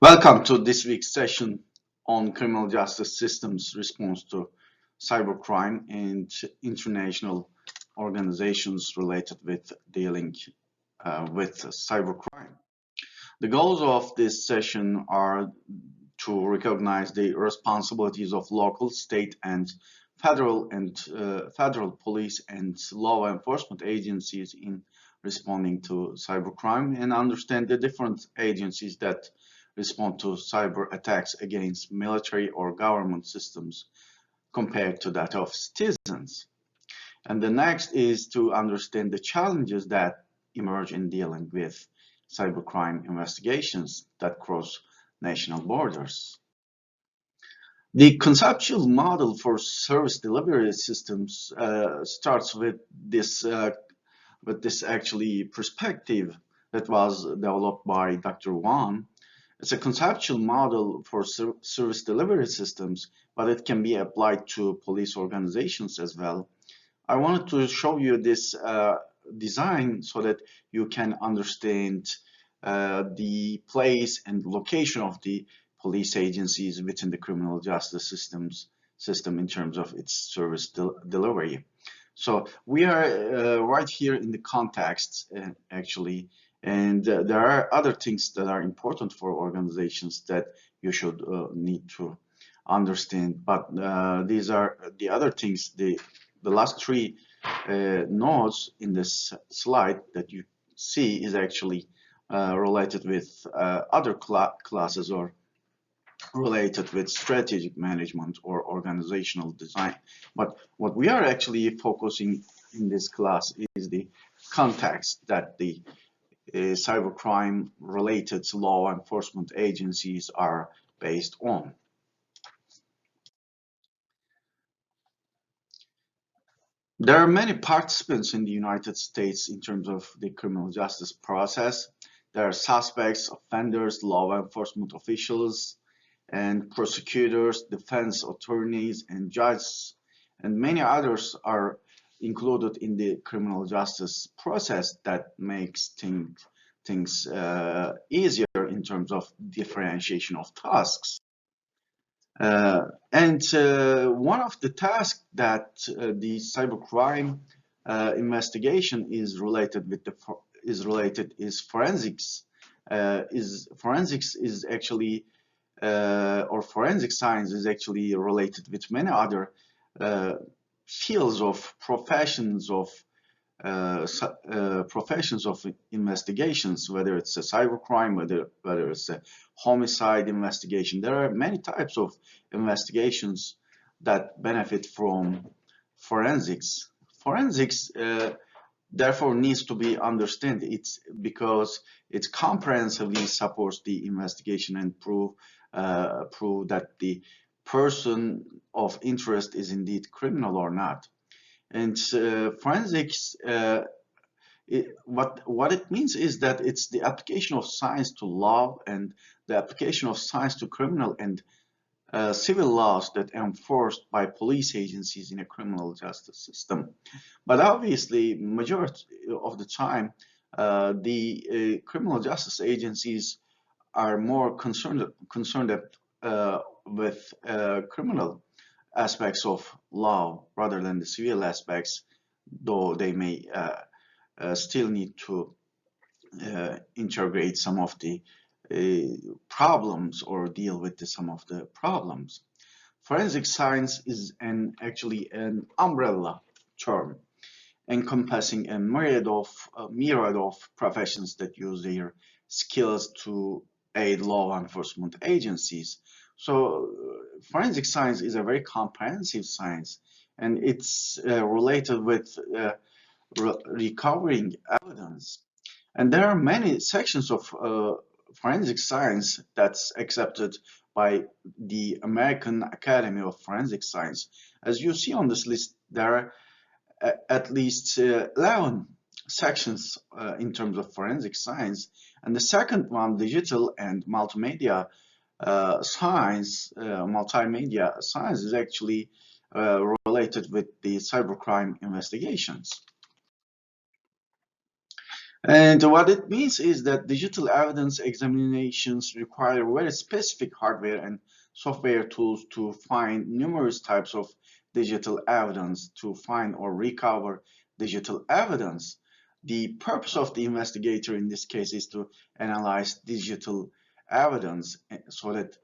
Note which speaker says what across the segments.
Speaker 1: Welcome to this week's session on criminal justice systems response to cybercrime and international organizations related with dealing with cybercrime. The goals of this session are to recognize the responsibilities of local, state, and federal police and law enforcement agencies in responding to cybercrime and understand the different agencies that respond to cyber attacks against military or government systems compared to that of citizens. And the next is to understand the challenges that emerge in dealing with cybercrime investigations that cross national borders. The conceptual model for service delivery systems starts with this actually perspective that was developed by Dr. Wan. It's a conceptual model for service delivery systems, but it can be applied to police organizations as well. I wanted to show you this design so that you can understand the place and location of the police agencies within the criminal justice system in terms of its service delivery. So we are right here in the context actually, and there are other things that are important for organizations that you should need to understand. But these are the other things. The last three nodes in this slide that you see is actually related with other classes or related with strategic management or organizational design. But what we are actually focusing in this class is the context that the cybercrime related law enforcement agencies are based on. There are many participants in the United States in terms of the criminal justice process. There are suspects, offenders, law enforcement officials, and prosecutors, defense attorneys, and judges, and many others are included in the criminal justice process that makes things easier in terms of differentiation of tasks. And one of the tasks that the cybercrime investigation is related with is forensics. Forensics is actually or forensic science is actually related with many other fields of professions of investigations, whether it's a cybercrime, whether it's a homicide investigation. There are many types of investigations that benefit from forensics. Forensics therefore needs to be understood. It's because it comprehensively supports the investigation and prove that the person of interest is indeed criminal or not. And forensics, what it means is that it's the application of science to law and the application of science to criminal and civil laws that are enforced by police agencies in a criminal justice system. But obviously, majority of the time, the criminal justice agencies are more concerned with criminal aspects of law rather than the civil aspects, though they may still need to integrate some of the problems or deal with some of the problems. Forensic science is actually an umbrella term encompassing a myriad of professions that use their skills to aid law enforcement agencies. So forensic science is a very comprehensive science, and it's related with recovering evidence. And there are many sections of forensic science that's accepted by the American Academy of Forensic Science. As you see on this list, there are at least 11 sections in terms of forensic science. And the second one, digital and multimedia science, is actually related with the cybercrime investigations. And what it means is that digital evidence examinations require very specific hardware and software tools to find numerous types of digital evidence, to find or recover digital evidence. The purpose of the investigator in this case is to analyze digital evidence so that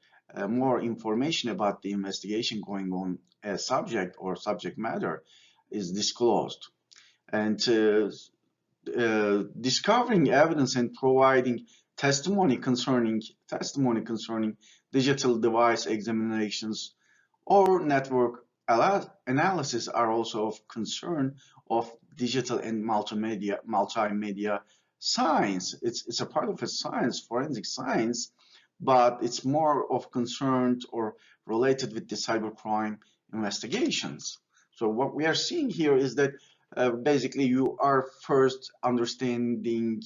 Speaker 1: more information about the investigation going on as subject or subject matter is disclosed. And discovering evidence and providing testimony concerning digital device examinations or network analysis are also of concern of digital and multimedia science. It's a part of a science, forensic science, but it's more of concerned or related with the cybercrime investigations. So what we are seeing here is that basically you are first understanding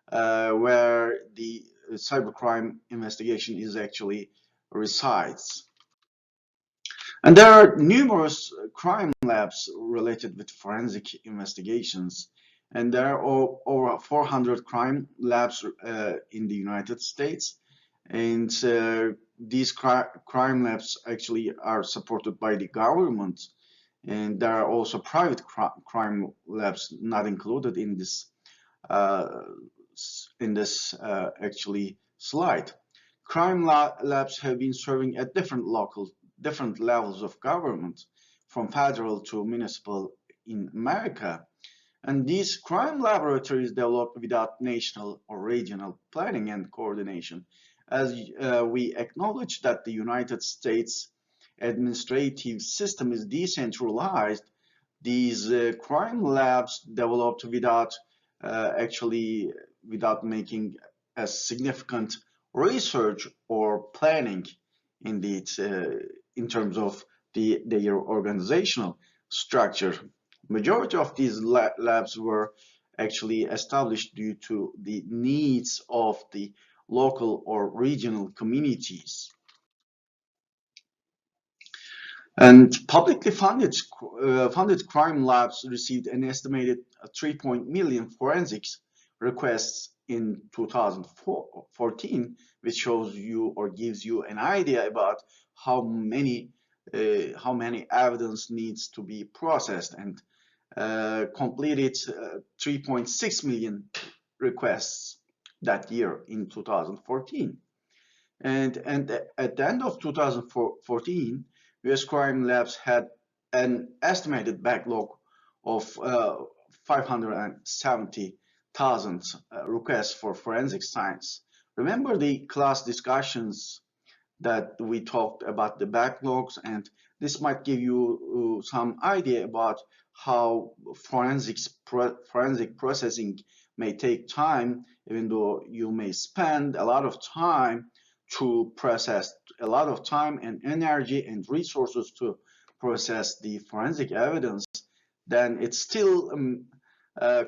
Speaker 1: where the cybercrime investigation is actually resides. And there are numerous crime labs related with forensic investigations. And there are over 400 crime labs in the United States. And these crime labs actually are supported by the government. And there are also private crime labs not included in this uh, actually slide. Crime labs have been serving at different levels of government, from federal to municipal in America. And these crime laboratories developed without national or regional planning and coordination. As we acknowledge that the United States administrative system is decentralized, these crime labs developed actually without making a significant research or planning indeed in terms of their organizational structure. Majority of these labs were actually established due to the needs of the local or regional communities. And publicly funded crime labs received an estimated 3 million forensics requests in 2014, which shows you or gives you an idea about how many evidence needs to be processed, and completed 3.6 million requests that year in 2014. And at the end of 2014, US crime labs had an estimated backlog of 570,000 requests for forensic science. Remember the class discussions that we talked about the backlogs, and this might give you some idea about how forensic processing may take time, even though you may spend a lot of time to process, a lot of time and energy and resources to process the forensic evidence, then it still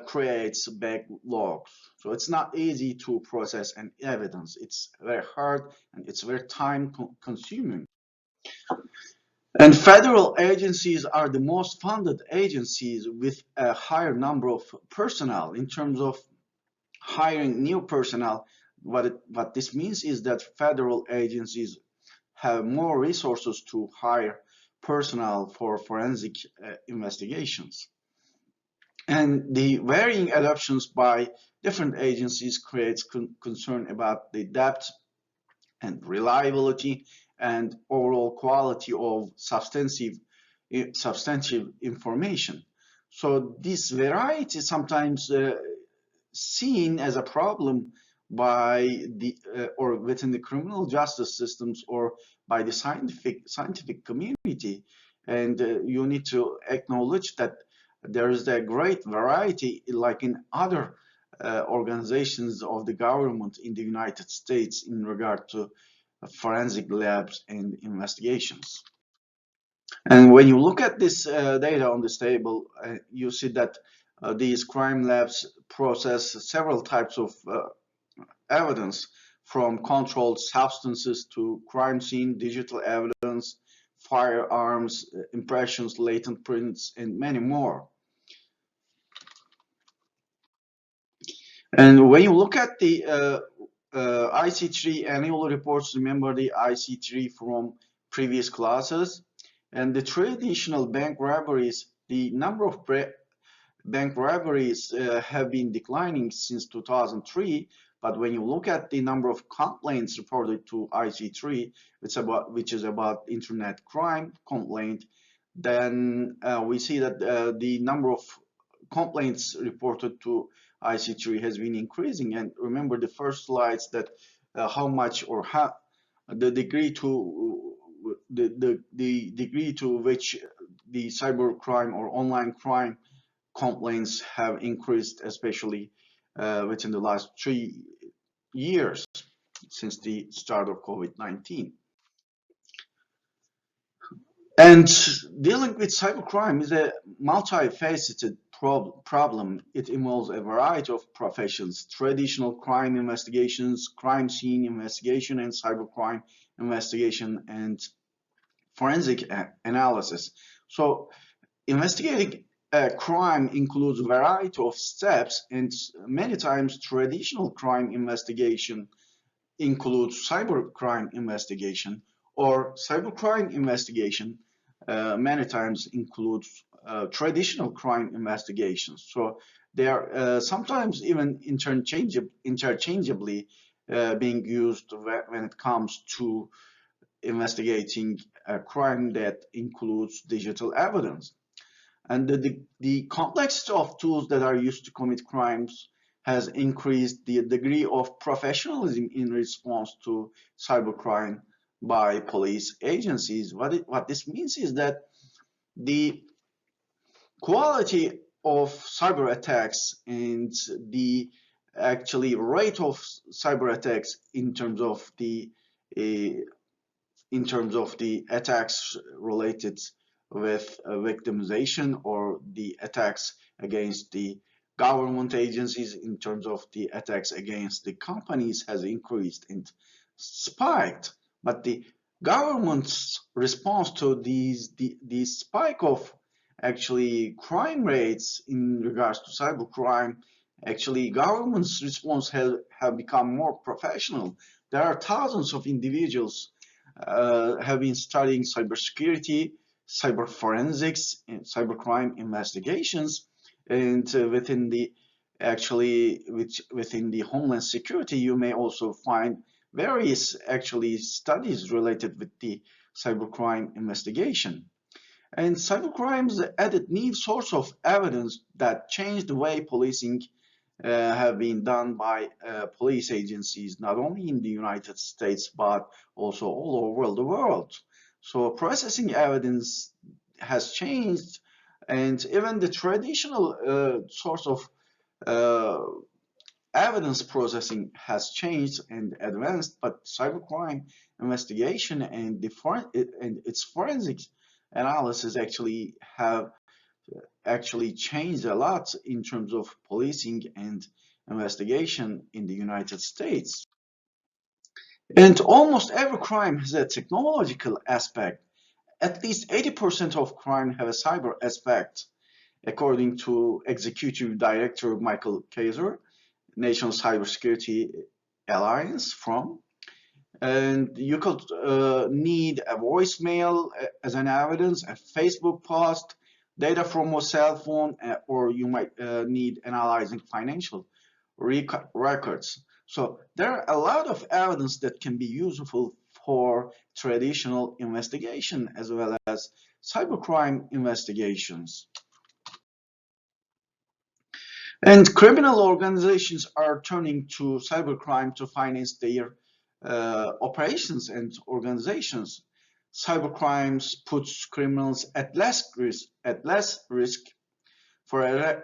Speaker 1: creates backlogs. So it's not easy to process an evidence. It's very hard and it's very time consuming. And federal agencies are the most funded agencies with a higher number of personnel. In terms of hiring new personnel, what this means is that federal agencies have more resources to hire personnel for forensic investigations. And the varying adoptions by different agencies creates concern about the depth and reliability and overall quality of substantive information. So this variety is sometimes seen as a problem by the or within the criminal justice systems or by the scientific community, and you need to acknowledge that there is a great variety, like in other organizations of the government in the United States, in regard to forensic labs and investigations. And when you look at this data on this table, you see that these crime labs process several types of evidence, from controlled substances to crime scene digital evidence, firearms, impressions, latent prints, and many more. And when you look at the IC3 annual reports, remember the IC3 from previous classes, and the traditional bank robberies, the number of bank robberies have been declining since 2003. But when you look at the number of complaints reported to IC3, which is about internet crime complaint, then we see that the number of complaints reported to IC3 has been increasing. And remember the first slides that how much or how the degree to the degree to which the cybercrime or online crime complaints have increased, especially within the last 3 years since the start of COVID-19. And dealing with cybercrime is a multifaceted problem. It involves a variety of professions: traditional crime investigations, crime scene investigation, and cybercrime investigation, and forensic analysis. So investigating a crime includes a variety of steps, and many times traditional crime investigation includes cybercrime investigation, or cybercrime investigation many times includes traditional crime investigations. So they are sometimes even interchangeably being used when it comes to investigating a crime that includes digital evidence. And the complexity of tools that are used to commit crimes has increased the degree of professionalism in response to cybercrime by police agencies. What this means is that the quality of cyber attacks and the actually rate of cyber attacks uh, in terms of the attacks related with victimization, or the attacks against the government agencies, in terms of the attacks against the companies, has increased and spiked. But the government's response to the spike of actually crime rates in regards to cybercrime, actually government's response have become more professional. There are thousands of individuals have been studying cybersecurity, cyber forensics, and cybercrime investigations, and within the Homeland Security, you may also find various actually studies related with the cybercrime investigation. And cybercrimes added new source of evidence that changed the way policing have been done by police agencies, not only in the United States, but also all over the world. So processing evidence has changed, and even the traditional source of uh, evidence processing has changed and advanced, but cybercrime investigation and its forensic analysis actually changed a lot in terms of policing and investigation in the United States. And almost every crime has a technological aspect. At least 80% of crime have a cyber aspect, according to Executive Director Michael Kaiser, National Cybersecurity Alliance from. And you could need a voicemail as an evidence, a Facebook post, data from a cell phone, or you might need analyzing financial records. So there are a lot of evidence that can be useful for traditional investigation as well as cybercrime investigations. And criminal organizations are turning to cybercrime to finance their operations and organizations. Cybercrimes puts criminals at less risk for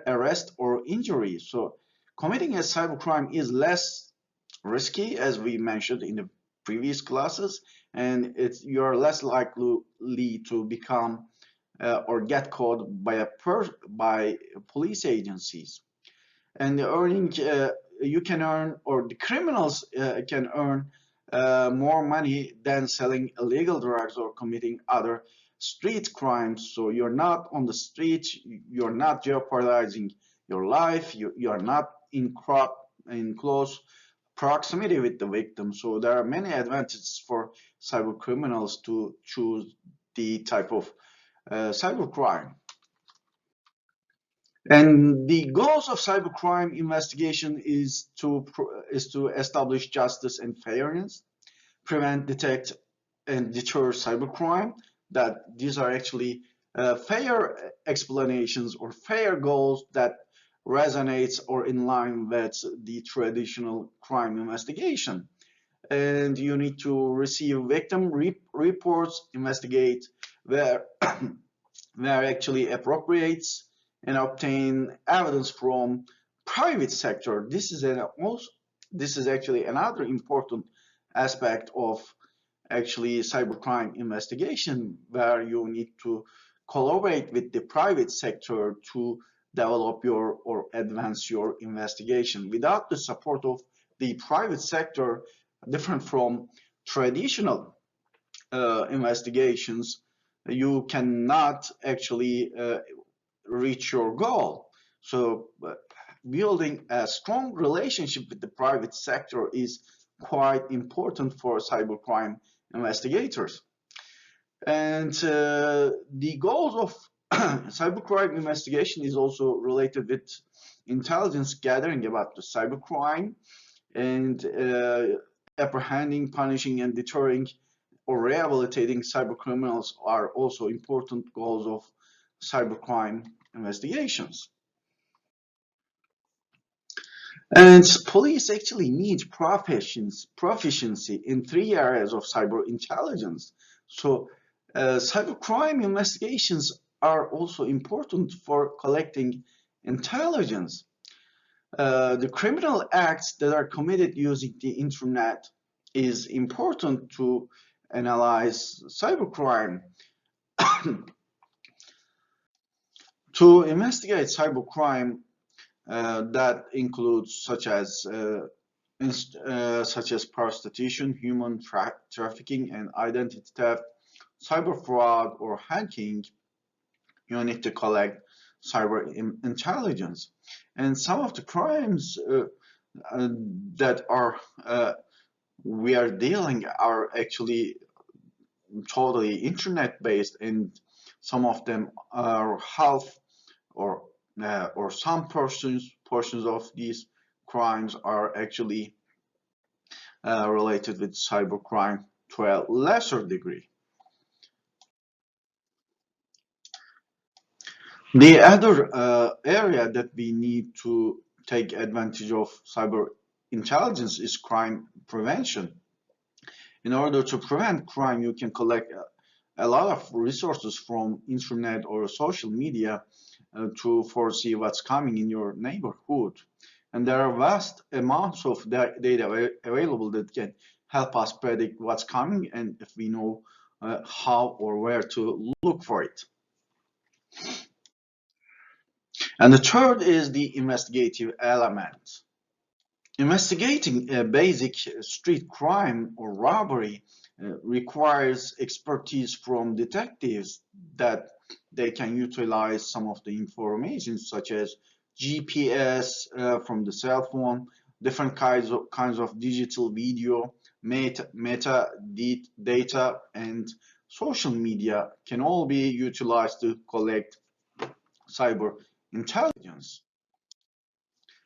Speaker 1: arrest or injury. So committing a cybercrime is less risky, as we mentioned in the previous classes, and you're less likely to become or get caught by police agencies. And you can earn, or the criminals can earn more money than selling illegal drugs or committing other street crimes. So you're not on the street, you're not jeopardizing your life, you're not in in close proximity with the victim. So there are many advantages for cyber criminals to choose the type of cybercrime. And the goals of cybercrime investigation is to establish justice and fairness, prevent, detect, and deter cybercrime. That these are actually fair explanations or fair goals that resonates or in line with the traditional crime investigation. And you need to receive victim reports, investigate where where actually appropriates, and obtain evidence from private sector. This is actually another important aspect of actually cybercrime investigation, where you need to collaborate with the private sector to develop your or advance your investigation. Without the support of the private sector, different from traditional investigations, you cannot actually reach your goal. So building a strong relationship with the private sector is quite important for cybercrime investigators. And the goals of cybercrime investigation is also related with intelligence gathering about the cybercrime, and apprehending, punishing, and deterring or rehabilitating cybercriminals are also important goals of cybercrime investigations. And police actually need proficiency in three areas of cyber intelligence. So cybercrime investigations are also important for collecting intelligence. The criminal acts that are committed using the internet is important to analyze cybercrime. To investigate cybercrime, that includes such as prostitution, human trafficking, and identity theft, cyber fraud, or hacking. You need to collect cyber intelligence, and some of the crimes that are we are dealing are actually totally internet based, and some of them are half or some portions of these crimes are actually related with cybercrime to a lesser degree. The other area that we need to take advantage of cyber intelligence is crime prevention. In order to prevent crime, you can collect a lot of resources from internet or social media to foresee what's coming in your neighborhood. And there are vast amounts of data available that can help us predict what's coming, and if we know how or where to look for it. And the third is the investigative element. Investigating a basic street crime or robbery requires expertise from detectives that they can utilize some of the information such as GPS from the cell phone, different kinds of digital video, meta data, and social media can all be utilized to collect cyber intelligence.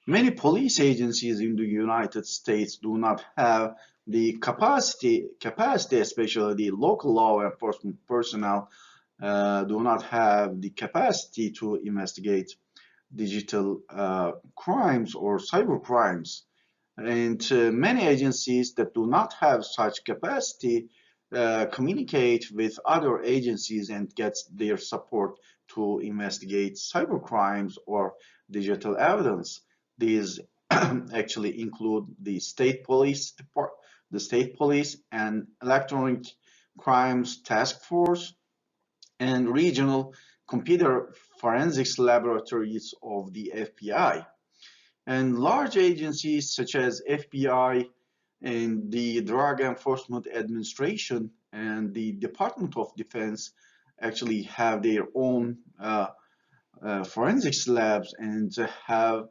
Speaker 1: Many police agencies in the United States do not have the capacity, especially the local law enforcement personnel, do not have the capacity to investigate digital crimes or cyber crimes. And many agencies that do not have such capacity communicate with other agencies and get their support to investigate cyber crimes or digital evidence. These actually include the state police and electronic crimes task force, and regional computer forensics laboratories of the FBI. And large agencies such as FBI and the Drug Enforcement Administration and the Department of Defense actually have their own forensics labs and have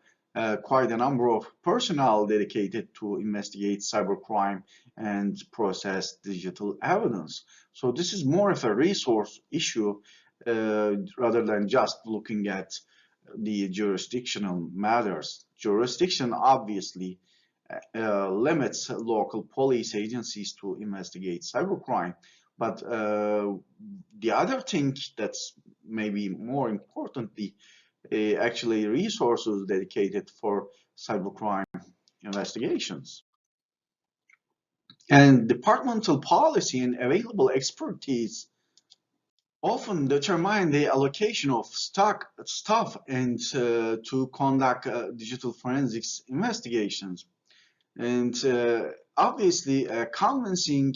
Speaker 1: quite a number of personnel dedicated to investigate cybercrime and process digital evidence. So this is more of a resource issue rather than just looking at the jurisdictional matters. Jurisdiction obviously limits local police agencies to investigate cybercrime, but the other thing that's maybe more importantly, actually resources dedicated for cybercrime investigations. And departmental policy and available expertise often determine the allocation of staff and to conduct digital forensics investigations. And obviously, a convincing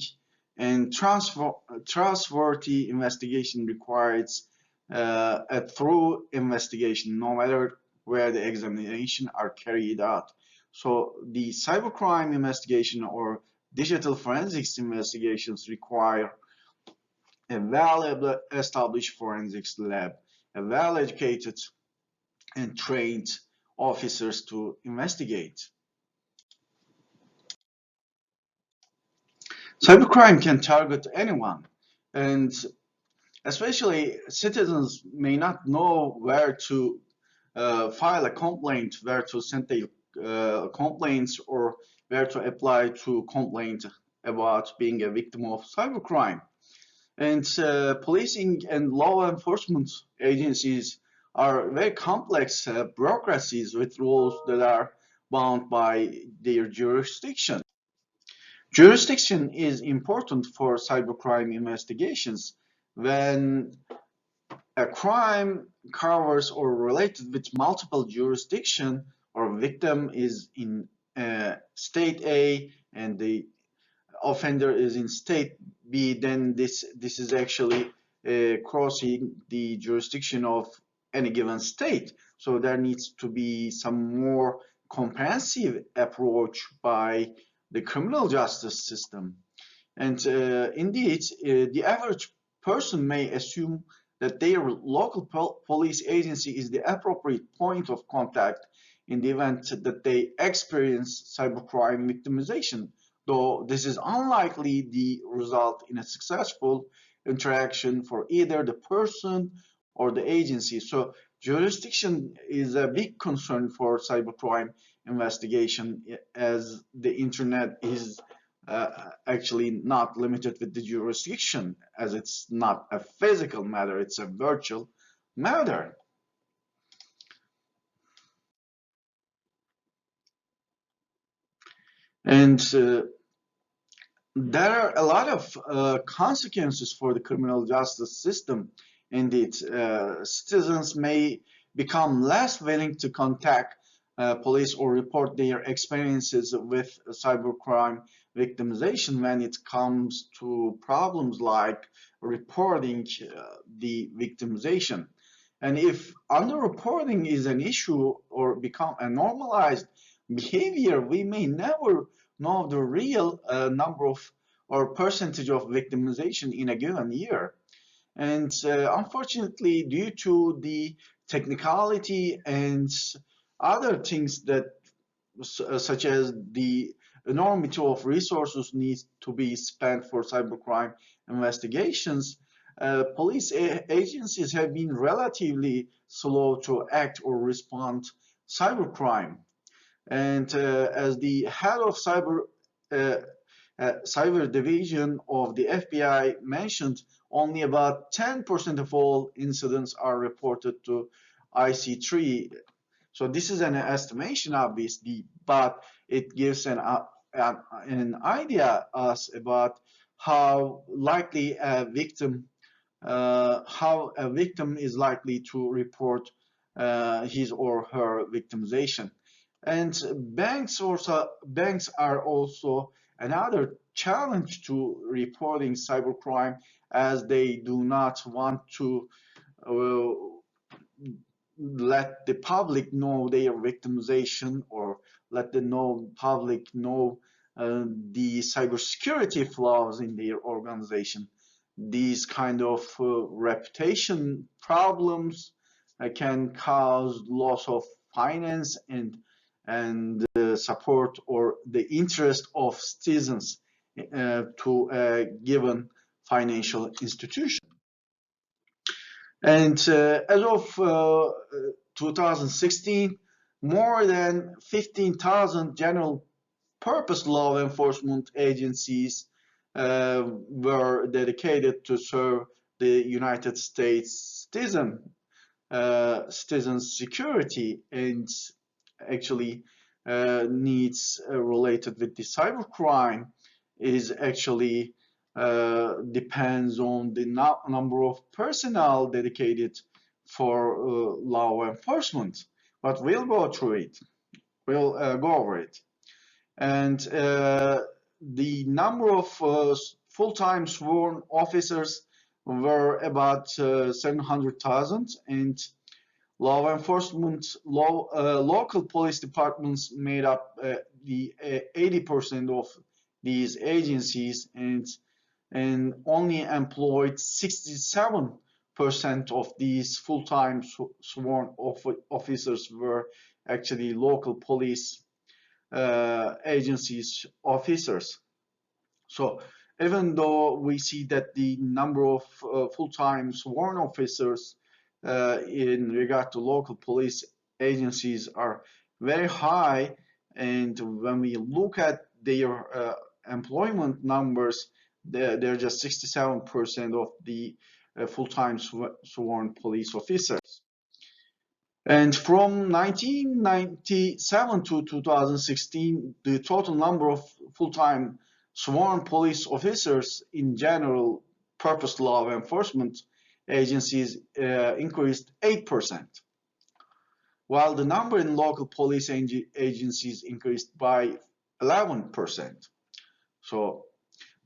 Speaker 1: and trustworthy investigation requires a thorough investigation, no matter where the examination are carried out. So the cybercrime investigation or digital forensics investigations require a well-established forensics lab, a well-educated and trained officers to investigate. Cybercrime can target anyone, and especially citizens may not know where to file a complaint, where to send their complaints, or where to apply to complaint about being a victim of cybercrime. And policing and law enforcement agencies are very complex bureaucracies with rules that are bound by their jurisdiction. Jurisdiction is important for cybercrime investigations. When a crime covers or related with multiple jurisdiction or victim is in state A and the offender is in state B, then this is actually crossing the jurisdiction of any given state. So there needs to be some more comprehensive approach by the criminal justice system. And indeed, the average person may assume that their local police agency is the appropriate point of contact in the event that they experience cybercrime victimization, though this is unlikely to result in a successful interaction for either the person or the agency. So jurisdiction is a big concern for cybercrime investigation, as the internet is actually not limited with the jurisdiction, as it's not a physical matter, it's a virtual matter. And there are a lot of consequences for the criminal justice system. Indeed, citizens may become less willing to contact police or report their experiences with cybercrime victimization when it comes to problems like reporting the victimization. And if underreporting is an issue or become a normalized behavior, we may never know the real number of or percentage of victimization in a given year. And unfortunately, due to the technicality and other things that such as the enormity of resources needs to be spent for cybercrime investigations, police agencies have been relatively slow to act or respond cybercrime. And as the head of uh, cyber division of the FBI mentioned, only about 10% of all incidents are reported to IC3. So this is an estimation, obviously, but it gives an idea us about how likely a victim how a victim is likely to report his or her victimization. And banks are also another challenge to reporting cybercrime, as they do not want to let the public know their victimization, or let the public know the cybersecurity flaws in their organization. These kind of reputation problems can cause loss of finance and support or the interest of citizens to a given financial institution. And as of 2016, more than 15,000 general purpose law enforcement agencies were dedicated to serve the United States citizens' security and actually needs related with the cybercrime is actually depends on the number of personnel dedicated for law enforcement. But we'll go through it. We'll go over it. And the number of full-time sworn officers were about 700,000, and law enforcement, local police departments made up the 80% of these agencies, and only employed 67% of these full-time sworn officers were actually local police agencies officers. So even though we see that the number of full-time sworn officers in regard to local police agencies are very high, and when we look at their employment numbers, they're just 67% of the full-time sworn police officers. And from 1997 to 2016, the total number of full-time sworn police officers in general purpose law enforcement agencies increased 8%, while the number in local police agencies increased by 11%. So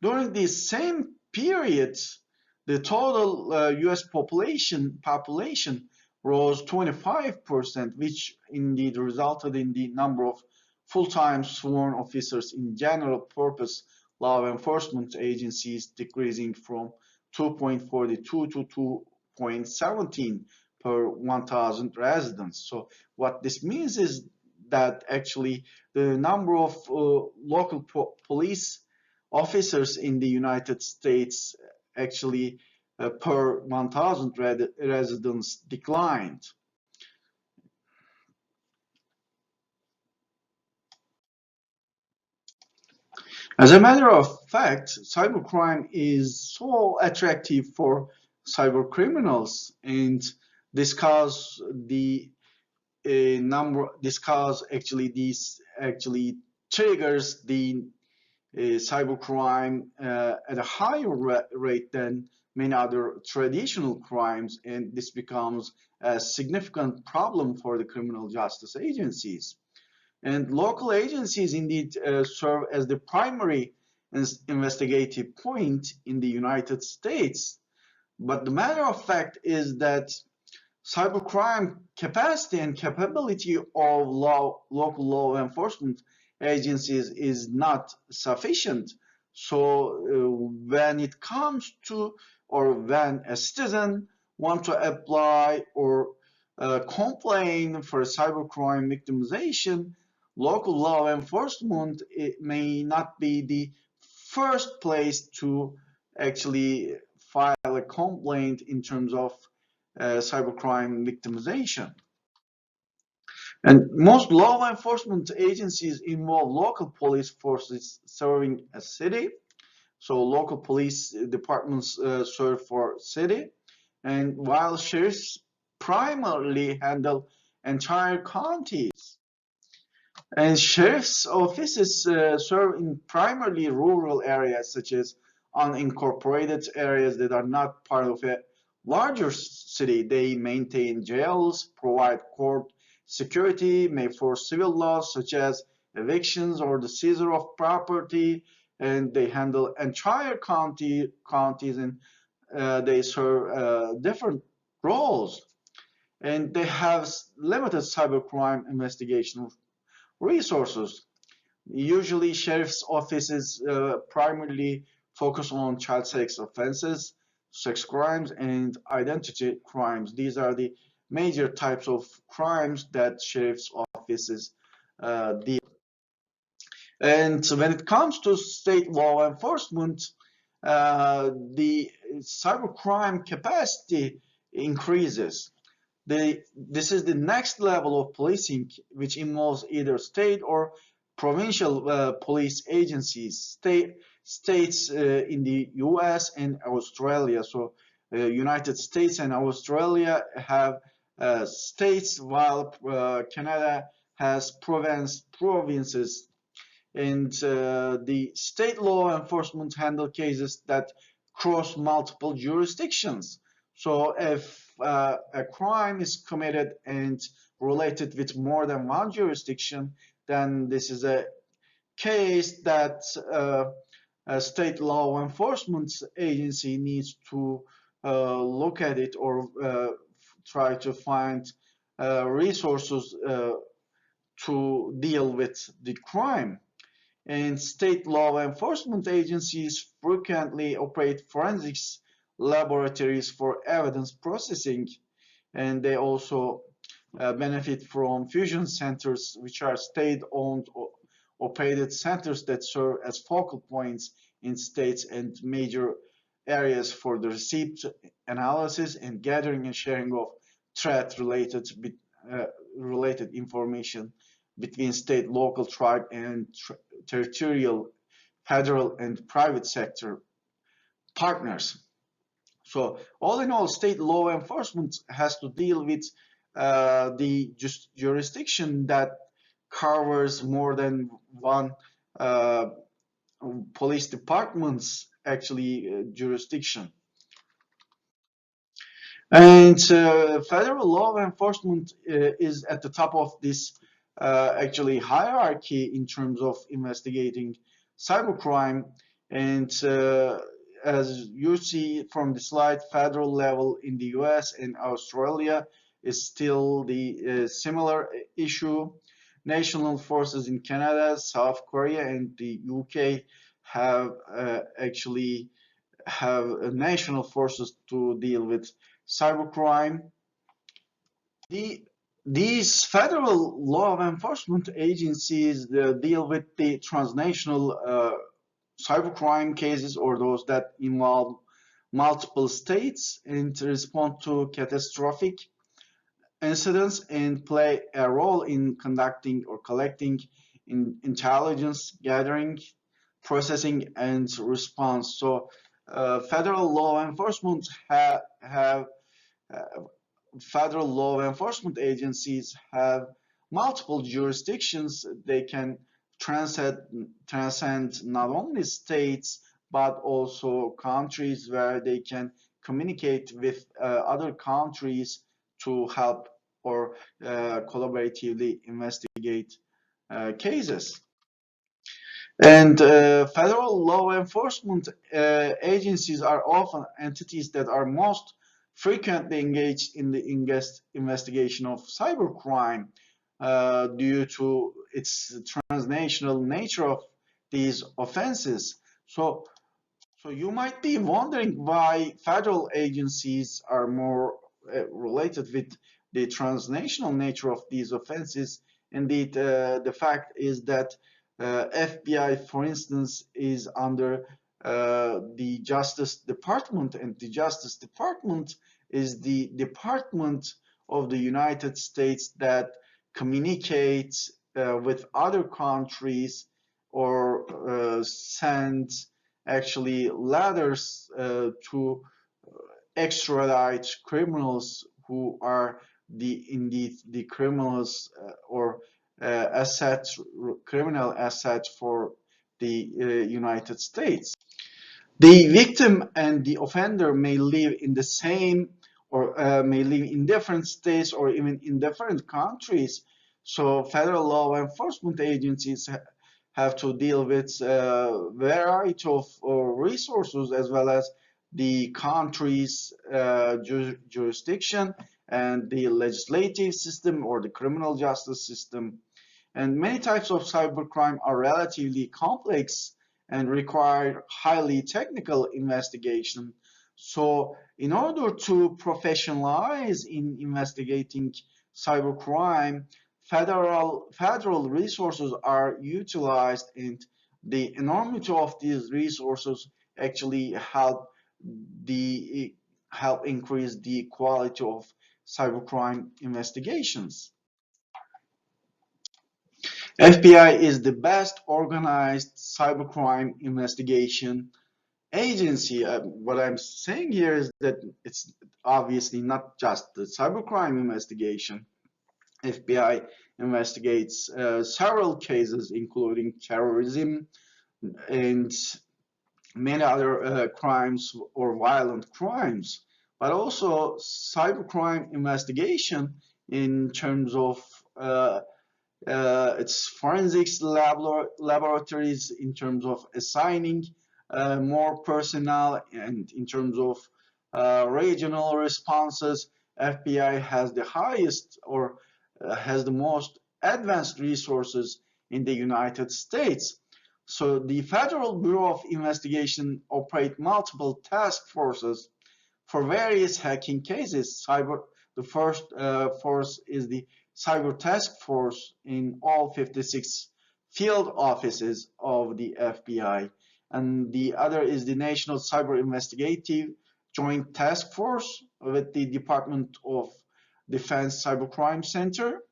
Speaker 1: during these same periods, the total US population rose 25%, which indeed resulted in the number of full-time sworn officers in general purpose law enforcement agencies decreasing from 2.42 to 2.17 per 1,000 residents. So what this means is that actually the number of local police officers in the United States actually per 1,000 residents declined. As a matter of fact, cybercrime is so attractive for cybercriminals, and this cause the this cause actually this actually triggers the cybercrime at a higher rate than many other traditional crimes, and this becomes a significant problem for the criminal justice agencies. And local agencies indeed serve as the primary investigative point in the United States. But the matter of fact is that cybercrime capacity and capability of local law enforcement agencies is not sufficient. So when it comes to, or when a citizen wants to apply or complain for cybercrime victimization, local law enforcement, it may not be the first place to actually file a complaint in terms of cybercrime victimization. And most law enforcement agencies involve local police forces serving a city. So local police departments serve for city, and while sheriffs primarily handle entire counties. And sheriff's offices serve in primarily rural areas such as unincorporated areas that are not part of a larger city. They maintain jails, provide court security, may enforce civil laws such as evictions or the seizure of property, and they handle entire counties, and they serve different roles. And they have limited cybercrime investigation resources. Usually, sheriff's offices primarily focus on child sex offenses, sex crimes, and identity crimes. These are the major types of crimes that sheriff's offices deal. And when it comes to state law enforcement, the cybercrime capacity increases. This is the next level of policing, which involves either state or provincial police agencies, states in the US and Australia. So, United States and Australia have states, while Canada has provinces. And the state law enforcement handle cases that cross multiple jurisdictions. So if a crime is committed and related with more than one jurisdiction, then this is a case that a state law enforcement agency needs to look at it, or try to find resources to deal with the crime. And state law enforcement agencies frequently operate forensics laboratories for evidence processing, and they also benefit from fusion centers, which are state-owned or operated centers that serve as focal points in states and major areas for the receipt, analysis, and gathering and sharing of threat-related related information between state, local, tribe, and territorial, federal, and private sector partners. So all in all, state law enforcement has to deal with the jurisdiction that covers more than one uh, police department's jurisdiction. And federal law enforcement is at the top of this hierarchy in terms of investigating cybercrime. And as you see from the slide, federal level in the US and Australia is still the similar issue. National forces in Canada, South Korea, and the UK have national forces to deal with cybercrime. These federal law enforcement agencies deal with the transnational cybercrime cases, or those that involve multiple states, and respond to catastrophic incidents and play a role in conducting or collecting intelligence gathering, processing, and response. So federal law enforcement have uh, federal law enforcement agencies have multiple jurisdictions. They can transcend not only states but also countries, where they can communicate with other countries to help or collaboratively investigate cases. And federal law enforcement agencies are often entities that are most frequently engaged in the investigation of cybercrime due to its transnational nature of these offenses. So you might be wondering why federal agencies are more related with the transnational nature of these offenses. Indeed, the fact is that FBI, for instance, is under the Justice Department, and the Justice Department is the department of the United States that communicates with other countries, or sends letters to extradite criminals who are indeed the criminals, or criminal assets for the United States. The victim and the offender may live in the same, or may live in different states, or even in different countries. So federal law enforcement agencies have to deal with a variety of resources, as well as the country's jurisdiction and the legislative system or the criminal justice system. And many types of cybercrime are relatively complex and require highly technical investigation. So in order to professionalize in investigating cybercrime, federal resources are utilized, and the enormity of these resources actually the help increase the quality of cybercrime investigations. FBI is the best organized cybercrime investigation agency. What I'm saying here is that it's obviously not just the cybercrime investigation. FBI investigates several cases, including terrorism and many other crimes or violent crimes, but also cybercrime investigation in terms of its forensics laboratories, in terms of assigning more personnel, and in terms of regional responses. FBI has the highest or has the most advanced resources in the United States. So the Federal Bureau of Investigation operate multiple task forces for various hacking cases. The first force is the Cyber Task Force in all 56 field offices of the FBI, and the other is the National Cyber Investigative Joint Task Force with the Department of Defense Cybercrime Center,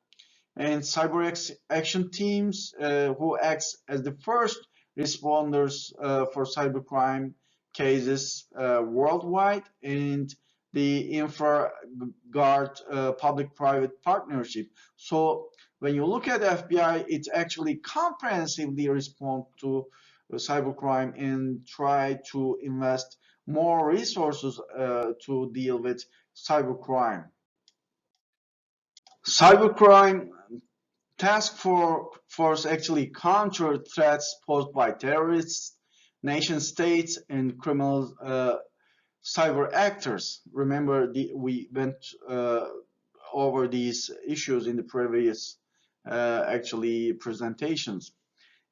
Speaker 1: and cyber action teams who acts as the first responders for cybercrime cases worldwide, and the InfraGard public-private partnership. So when you look at FBI, it actually comprehensively respond to cybercrime and try to invest more resources to deal with cybercrime. Cybercrime task force actually countered threats posed by terrorists, nation states, and criminal cyber actors. Remember, we went over these issues in the previous actually presentations.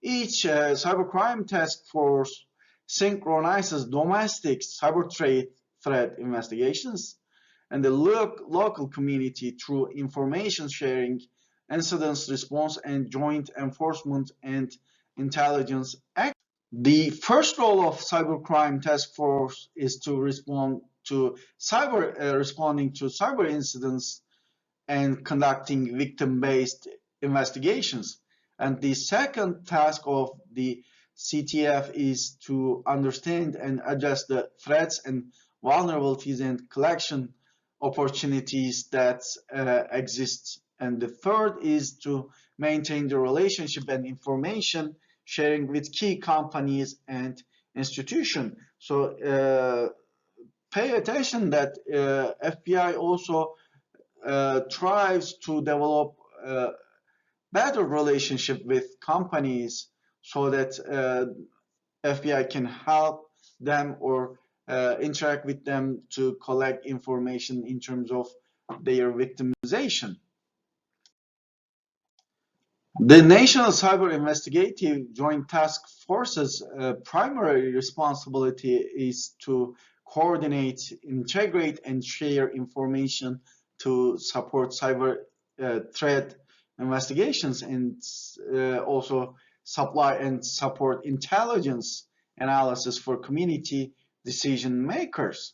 Speaker 1: Each cybercrime task force synchronizes domestic cyber threat investigations and the local community through information sharing, incident response, and joint enforcement and intelligence actions. The first role of cybercrime task force is to responding to cyber incidents and conducting victim-based investigations. And the second task of the CTF is to understand and address the threats and vulnerabilities and collection opportunities that exist. And the third is to maintain the relationship and information sharing with key companies and institutions. So pay attention that FBI also tries to develop better relationship with companies so that FBI can help them or interact with them to collect information in terms of their victimization. The National Cyber Investigative Joint Task Force's primary responsibility is to coordinate, integrate, and share information to support cyber threat investigations, and also supply and support intelligence analysis for community decision makers.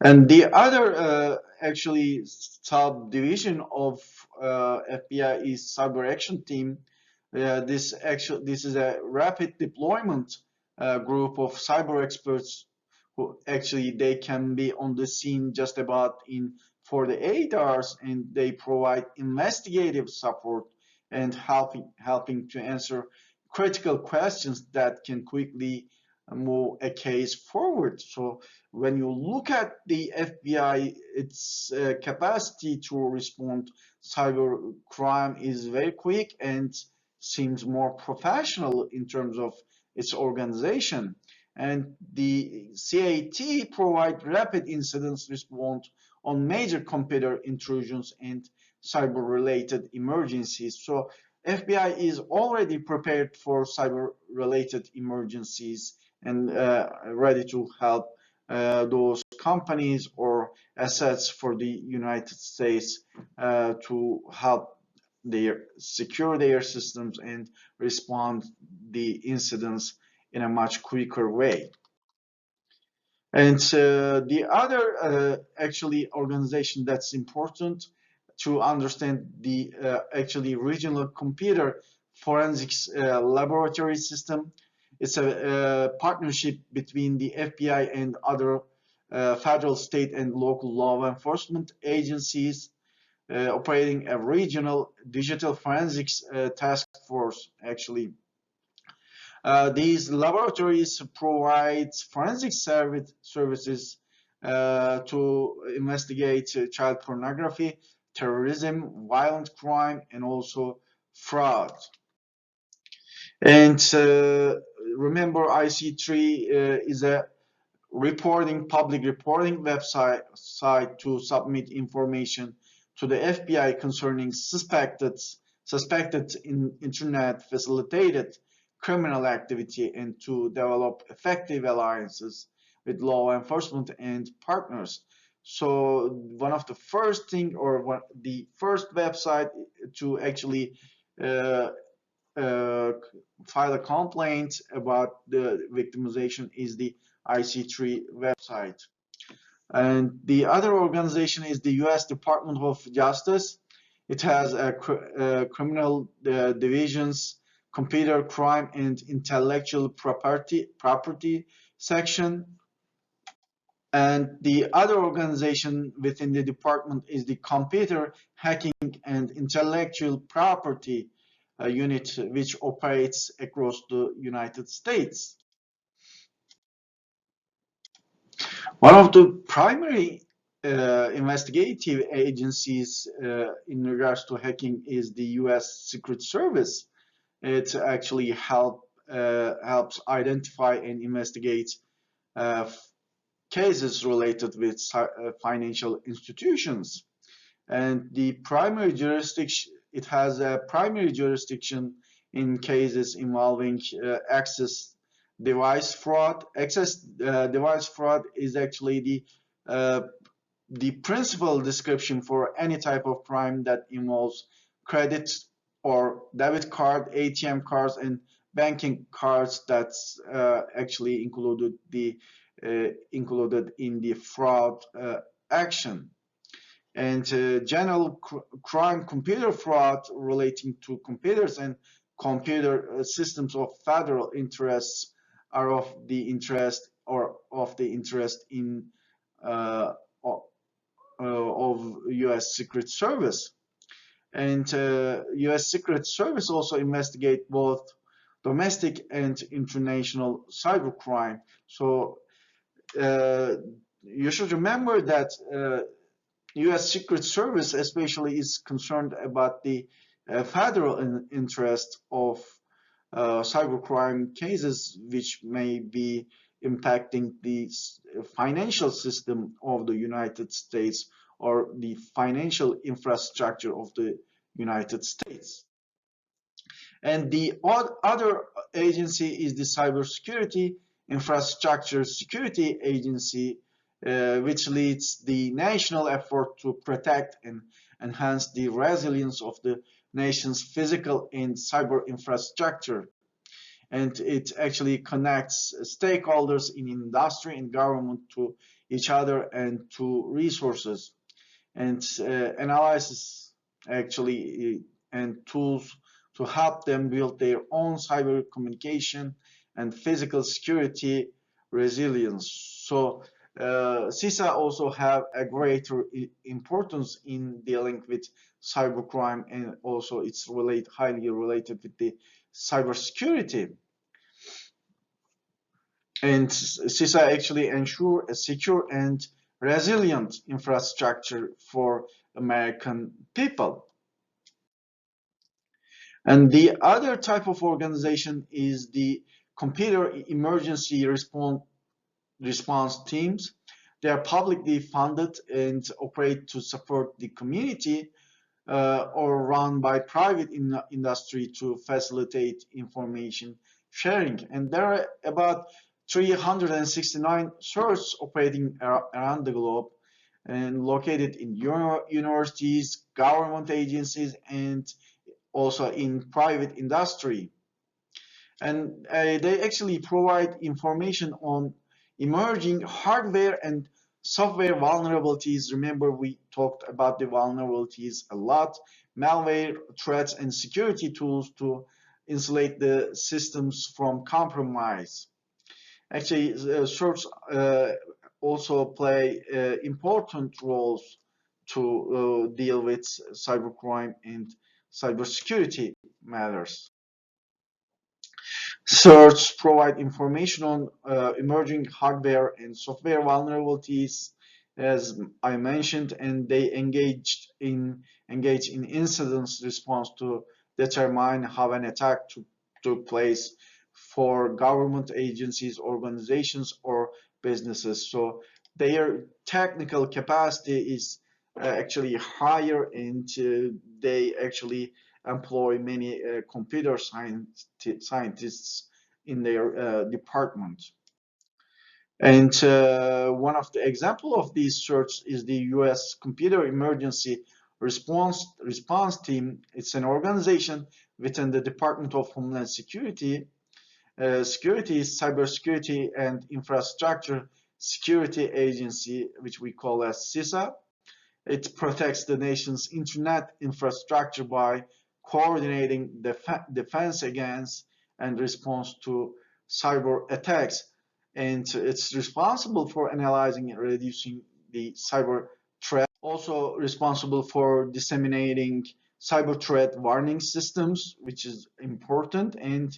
Speaker 1: And the other actually subdivision of FBI is Cyber Action Team. This is a rapid deployment group of cyber experts who actually they can be on the scene just about in 48 hours, and they provide investigative support and helping to answer critical questions that can quickly move a case forward. So when you look at the FBI, its capacity to respond cyber crime is very quick and seems more professional in terms of its organization. And the CAT provide rapid incident response on major computer intrusions and cyber-related emergencies. So FBI is already prepared for cyber-related emergencies and ready to help those companies or assets for the United States to help their secure their systems and respond the incidents in a much quicker way. And the other actually organization that's important to understand the actually regional computer forensics laboratory system. It's a partnership between the FBI and other federal, state, and local law enforcement agencies operating a regional digital forensics task force actually. These laboratories provide forensic services to investigate child pornography, terrorism, violent crime, and also fraud. And remember, IC3 is a public reporting website to submit information to the FBI concerning suspected internet facilitated criminal activity and to develop effective alliances with law enforcement and partners. So one of the first thing or the first website to actually uh, uh, file a complaint about the victimization is the IC3 website. And the other organization is the US Department of Justice. It has criminal divisions, computer crime, and intellectual property section. And the other organization within the department is the Computer Hacking and Intellectual Property unit, which operates across the United States. One of the primary investigative agencies in regards to hacking is the U.S. Secret Service. It actually helps identify and investigate uh, cases related with financial institutions. And the primary jurisdiction, it has a primary jurisdiction in cases involving access device fraud is actually the principal description for any type of crime that involves credit or debit card, ATM cards, and banking cards that's actually included in the fraud action. And general crime, computer fraud relating to computers and computer systems of federal interests are of the interest in uh, of U.S. Secret Service. And U.S. Secret Service also investigate both domestic and international cybercrime. So you should remember that U.S. Secret Service especially is concerned about the federal interest of cybercrime cases, which may be impacting the financial system of the United States or the financial infrastructure of the United States. And the other agency is the Cybersecurity Infrastructure Security Agency, which leads the national effort to protect and enhance the resilience of the nation's physical and cyber infrastructure. And it actually connects stakeholders in industry and government to each other and to resources, and analyzes actually and tools to help them build their own cyber communication and physical security resilience. So CISA also have a greater importance in dealing with cybercrime, and also it's highly related with the cybersecurity. And CISA actually ensure a secure and resilient infrastructure for American people. And the other type of organization is the computer emergency response teams. They are publicly funded and operate to support the community or run by private industry to facilitate information sharing. And there are about 369 searches operating around the globe and located in universities, government agencies, and also in private industry. And they actually provide information on emerging hardware and software vulnerabilities. Remember, we talked about the vulnerabilities a lot, malware threats and security tools to insulate the systems from compromise. Actually, search also play important roles to deal with cybercrime and cybersecurity matters. Search provide information on emerging hardware and software vulnerabilities, as I mentioned, and they engage in incident response to determine how an attack took place for government agencies, organizations, or businesses. So their technical capacity is actually higher, and they actually employ many computer scientists in their department. And one of the example of these search is the U.S. Computer Emergency Response Team. It's an organization within the Department of Homeland Security, Cybersecurity and Infrastructure Security Agency, which we call as CISA. It protects the nation's internet infrastructure by coordinating defense against and response to cyber attacks. And it's responsible for analyzing and reducing the cyber threat, also responsible for disseminating cyber threat warning systems, which is important. And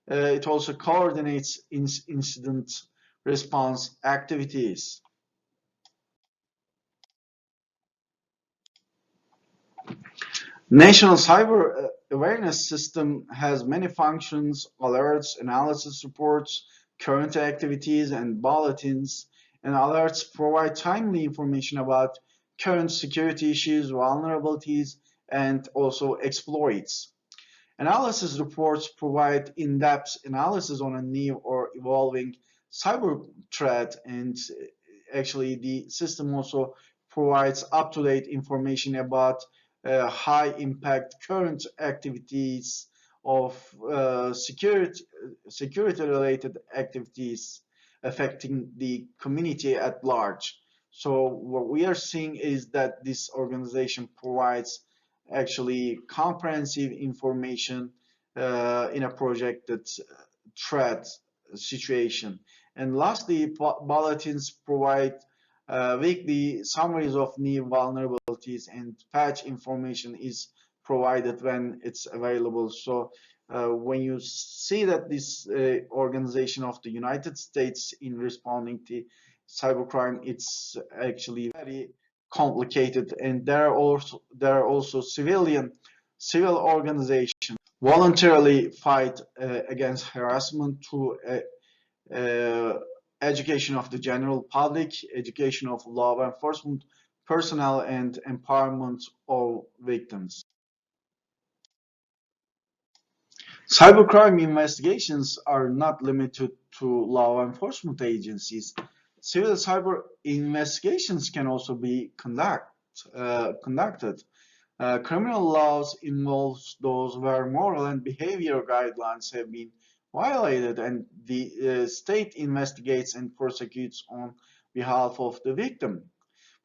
Speaker 1: it also coordinates incident response activities. National Cyber Awareness System has many functions: alerts, analysis reports, current activities, and bulletins. And alerts provide timely information about current security issues, vulnerabilities, and also exploits. Analysis reports provide in-depth analysis on a new or evolving cyber threat, and actually the system also provides up-to-date information about high-impact current activities of security-related activities affecting the community at large. So what we are seeing is that this organization provides actually comprehensive information in a projected threat situation. And lastly, bulletins provide weekly summaries of new vulnerabilities, and patch information is provided when it's available. So when you see that this organization of the United States in responding to cybercrime, it's actually very complicated, and there are also civil organizations voluntarily fight against harassment through education of the general public, education of law enforcement personnel, and empowerment of victims. Cybercrime investigations are not limited to law enforcement agencies. Civil cyber investigations can also be conducted. Criminal laws involve those where moral and behavior guidelines have been violated, and the state investigates and prosecutes on behalf of the victim.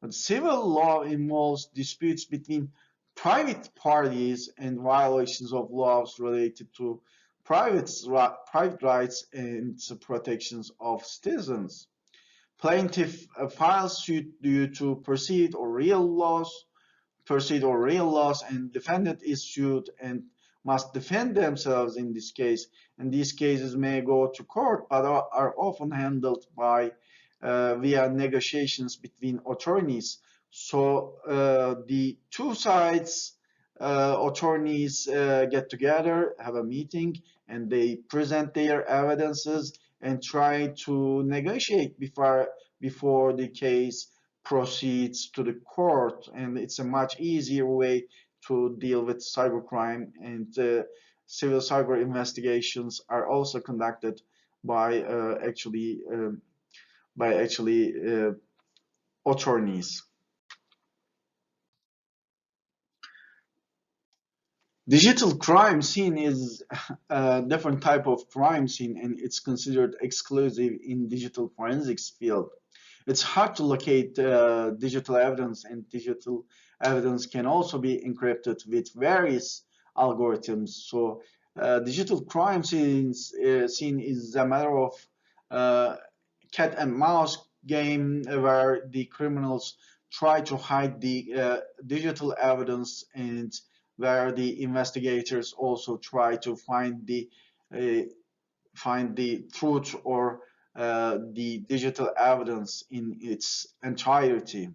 Speaker 1: But civil law involves disputes between private parties and violations of laws related to private rights and protections of citizens. Plaintiff files suit due to proceed or real loss, and defendant is sued and must defend themselves in this case. And these cases may go to court, but are often handled by via negotiations between attorneys. So the two sides attorneys get together, have a meeting, and they present their evidences and try to negotiate before the case proceeds to the court. And it's a much easier way to deal with cybercrime, and civil cyber investigations are also conducted by actually attorneys. Digital crime scene is a different type of crime scene, and it's considered exclusive in digital forensics field. It's hard to locate digital evidence, and digital evidence can also be encrypted with various algorithms. So, digital crime scene is a matter of uh, cat and mouse game where the criminals try to hide the digital evidence, and where the investigators also try to uh, find the truth or the digital evidence in its entirety.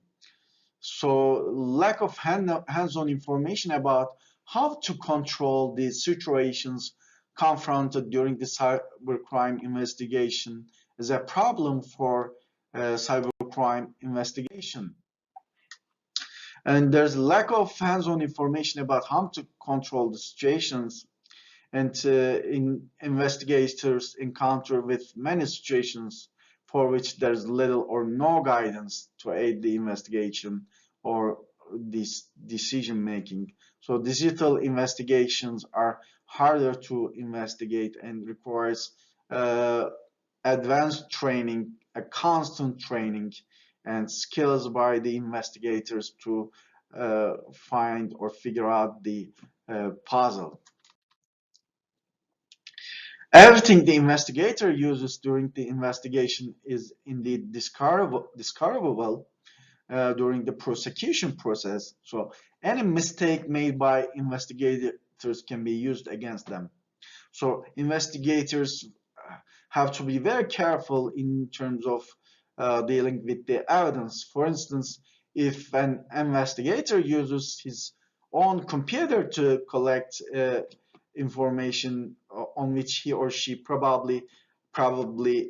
Speaker 1: So lack of hands-on information about how to control the situations confronted during the cybercrime investigation is a problem for cybercrime investigation. And there's lack of hands-on information about how to control the situations, and investigators encounter with many situations for which there's little or no guidance to aid the investigation or this decision making. So digital investigations are harder to investigate and requires uh, advanced training, a constant training, and skills by the investigators to find or figure out the puzzle. Everything the investigator uses during the investigation is indeed discoverable during the prosecution process. So any mistake made by investigators can be used against them. So investigators have to be very careful in terms of dealing with the evidence. For instance, if an investigator uses his own computer to collect information on which he or she probably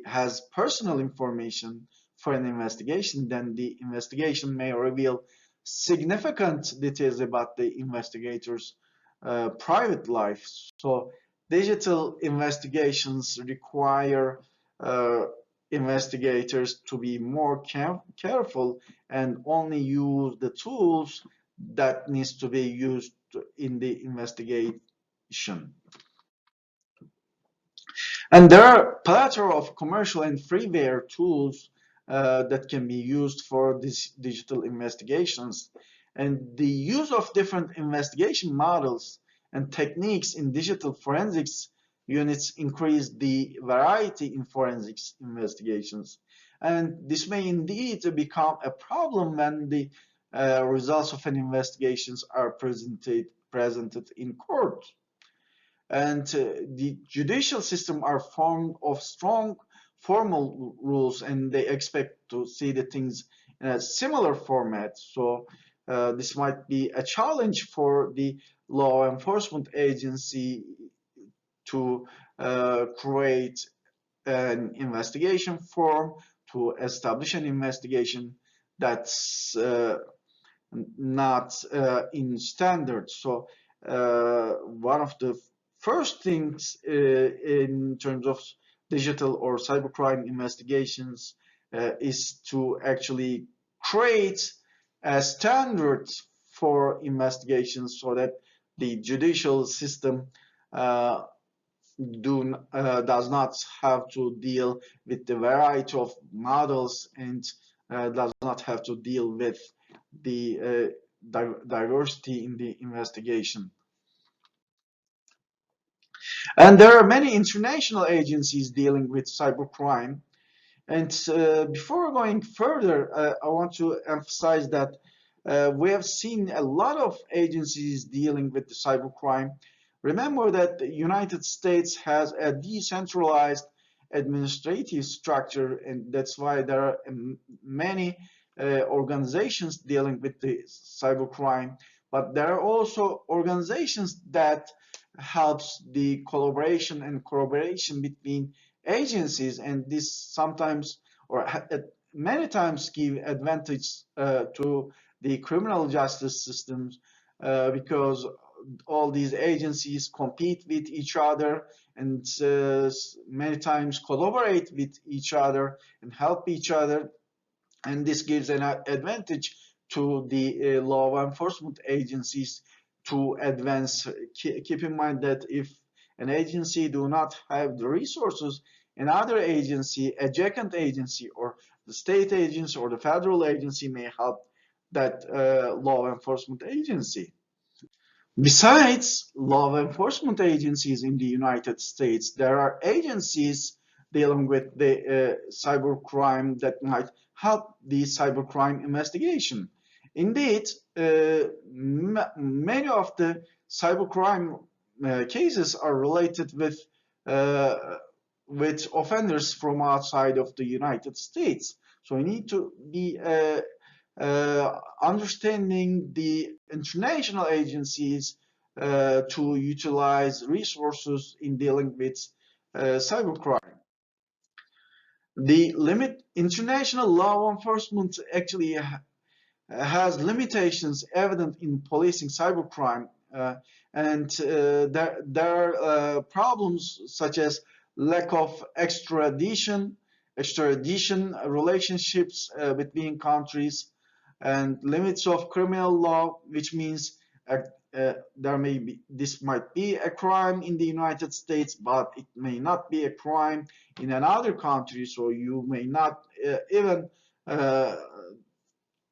Speaker 1: has personal information for an investigation, then the investigation may reveal significant details about the investigator's private life. So digital investigations require uh, investigators to be more careful and only use the tools that needs to be used in the investigation. And there are a plethora of commercial and freeware tools that can be used for these digital investigations. And the use of different investigation models and techniques in digital forensics units increase the variety in forensics investigations. And this may indeed become a problem when the results of an investigations are presented in court. And the judicial system are formed of strong formal rules, and they expect to see the things in a similar format. So this might be a challenge for the law enforcement agency to create an investigation form, to establish an investigation that's not in standard. So one of the first things in terms of digital or cybercrime investigations is to actually create a standard for investigations so that the judicial system uh, does not have to deal with the variety of models, and does not have to deal with the diversity in the investigation. And there are many international agencies dealing with cybercrime. And before going further, I want to emphasize that we have seen a lot of agencies dealing with the cybercrime. Remember that the United States has a decentralized administrative structure, and that's why there are many organizations dealing with the cybercrime. But there are also organizations that helps the collaboration and cooperation between agencies, and this sometimes or many times give advantage to the criminal justice systems because all these agencies compete with each other and many times collaborate with each other and help each other, and this gives an advantage to the law enforcement agencies to advance. Keep in mind that if an agency do not have the resources, another agency, a adjacent agency, or the state agency or the federal agency may help that law enforcement agency. Besides law enforcement agencies in the United States, there are agencies dealing with the cybercrime that might help the cybercrime investigation. Indeed, many of the cybercrime cases are related with offenders from outside of the United States. So we need to be understanding the international agencies to utilize resources in dealing with cybercrime. The international law enforcement actually has limitations evident in policing cybercrime, and there are problems such as lack of extradition relationships between countries, and limits of criminal law, which means this might be a crime in the United States, but it may not be a crime in another country, so you may not even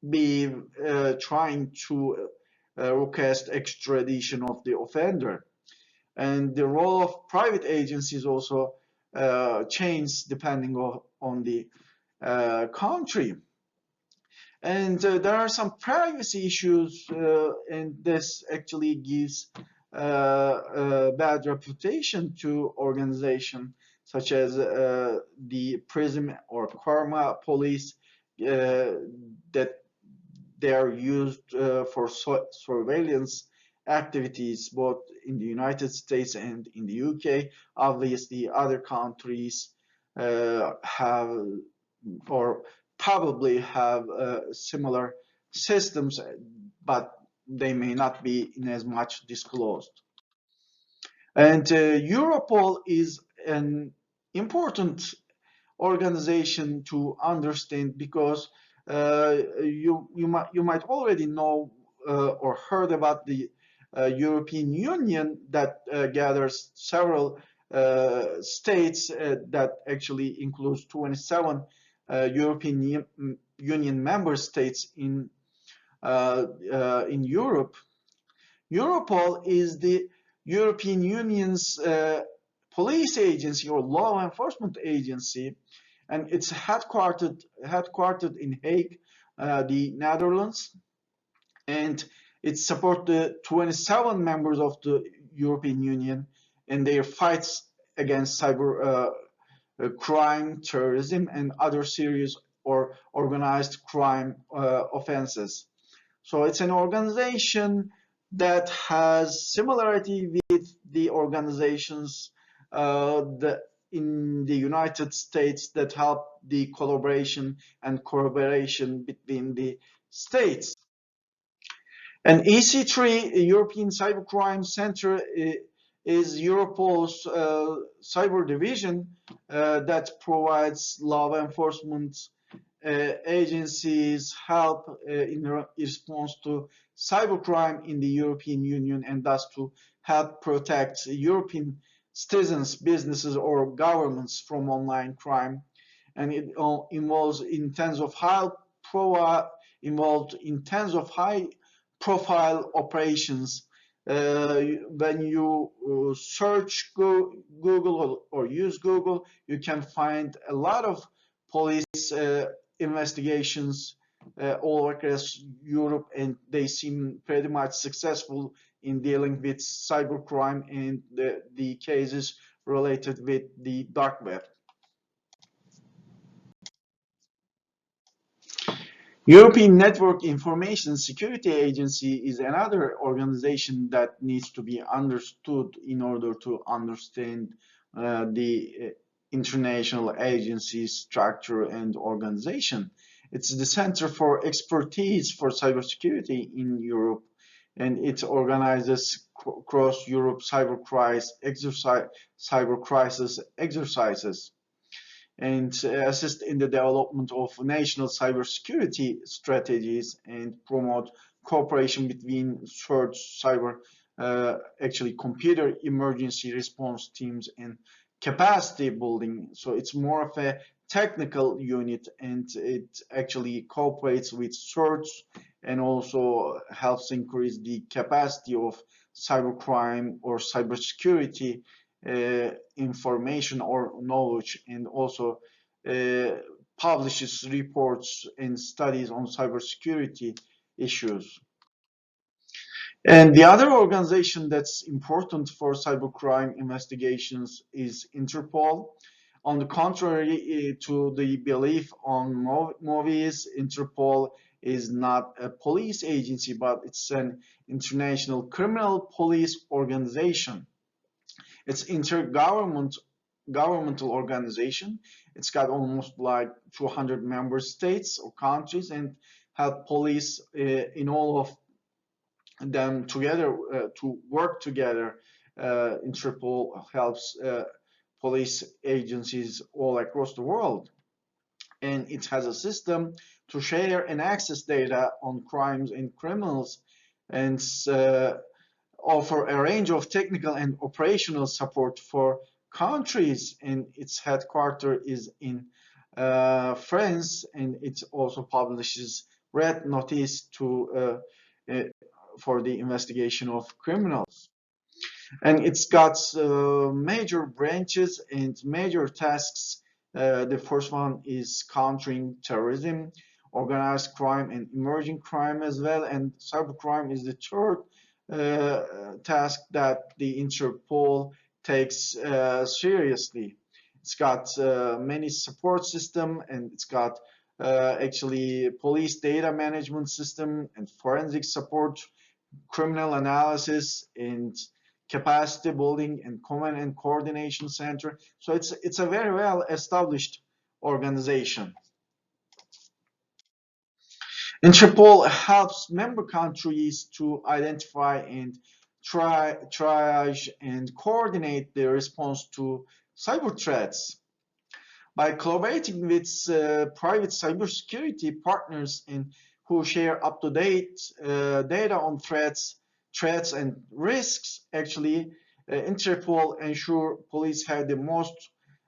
Speaker 1: be trying to request extradition of the offender. And the role of private agencies also changes depending on the country. And there are some privacy issues, and this actually gives a bad reputation to organizations such as the PRISM or Karma Police, that they are used for surveillance activities both in the United States and in the UK. Obviously, other countries have or probably have similar systems, but they may not be in as much disclosed. And Europol is an important organization to understand because you might already know or heard about the European Union that gathers several states that actually includes 27 European Union member states in Europe. Europol is the European Union's police agency or law enforcement agency, and it's headquartered in Hague, the Netherlands, and it supports the 27 members of the European Union in their fights against cyber crime, terrorism, and other serious or organized crime offenses. So it's an organization that has similarity with the organizations in the United States that help the collaboration and cooperation between the states. And EC3, European Cybercrime Center, is Europol's cyber division that provides law enforcement agencies help in response to cybercrime in the European Union, and thus to help protect European citizens, businesses, or governments from online crime. And it involves in terms of high profile operations. When you search Google or use Google, you can find a lot of police investigations all across Europe, and they seem pretty much successful in dealing with cybercrime and the cases related with the dark web. European Network Information Security Agency is another organization that needs to be understood in order to understand the international agency structure and organization. It's the Center for Expertise for Cybersecurity in Europe, and it organizes across Europe cyber crisis exercises and assist in the development of national cybersecurity strategies and promote cooperation between search, actually computer emergency response teams and capacity building. So it's more of a technical unit, and it actually cooperates with search and also helps increase the capacity of cybercrime or cybersecurity information or knowledge, and also uh, publishes reports and studies on cybersecurity issues. And the other organization that's important for cybercrime investigations is Interpol. On the contrary to the belief on movies, Interpol is not a police agency, but it's an international criminal police organization. It's intergovernmental organization. It's got almost like 200 member states or countries and help police in all of them together to work together. Interpol helps police agencies all across the world, and it has a system to share and access data on crimes and criminals, and offer a range of technical and operational support for countries. And its headquarters is in France, and it also publishes red notice uh, for the investigation of criminals. And it's got major branches and major tasks. The first one is countering terrorism, organized crime, and emerging crime as well. And cybercrime is the third task that the Interpol takes seriously. It's got many support system, and it's got actually police data management system and forensic support, criminal analysis, and capacity building and command and coordination center. So it's a very well established organization. Interpol helps member countries to identify and triage and coordinate their response to cyber threats. By collaborating with private cybersecurity partners and who share up-to-date data on threats and risks, actually, Interpol ensure police have the most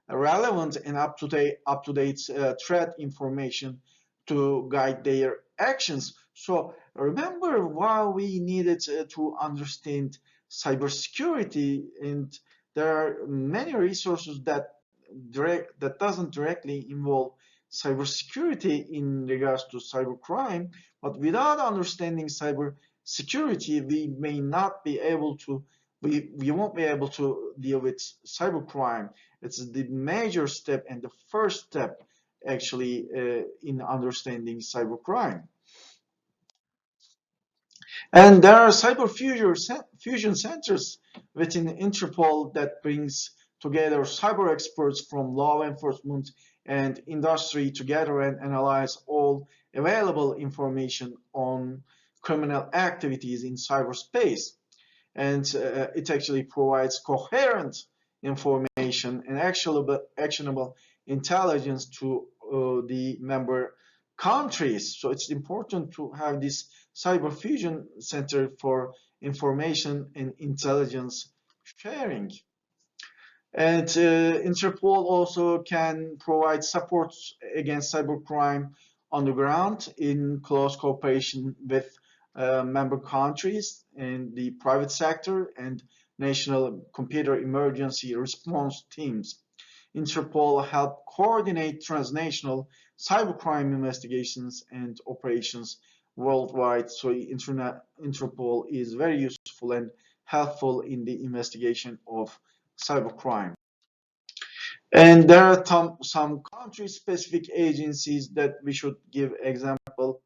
Speaker 1: relevant and up-to-date threat information to guide their actions. So remember why we needed to understand cybersecurity, and there are many resources that doesn't directly involve cybersecurity in regards to cybercrime, but without understanding cybersecurity, we won't be able to deal with cybercrime. It's the major step and the first step actually in understanding cybercrime. And there are cyber fusion centers within Interpol that brings together cyber experts from law enforcement and industry together and analyze all available information on criminal activities in cyberspace. And it actually provides coherent information and actionable intelligence to the member countries. So it's important to have this cyber fusion center for information and intelligence sharing. And Interpol also can provide support against cybercrime on the ground in close cooperation with member countries and the private sector and national computer emergency response teams. Interpol help coordinate transnational cybercrime investigations and operations worldwide. So Interpol is very useful and helpful in the investigation of cybercrime. And there are some country-specific agencies that we should give example.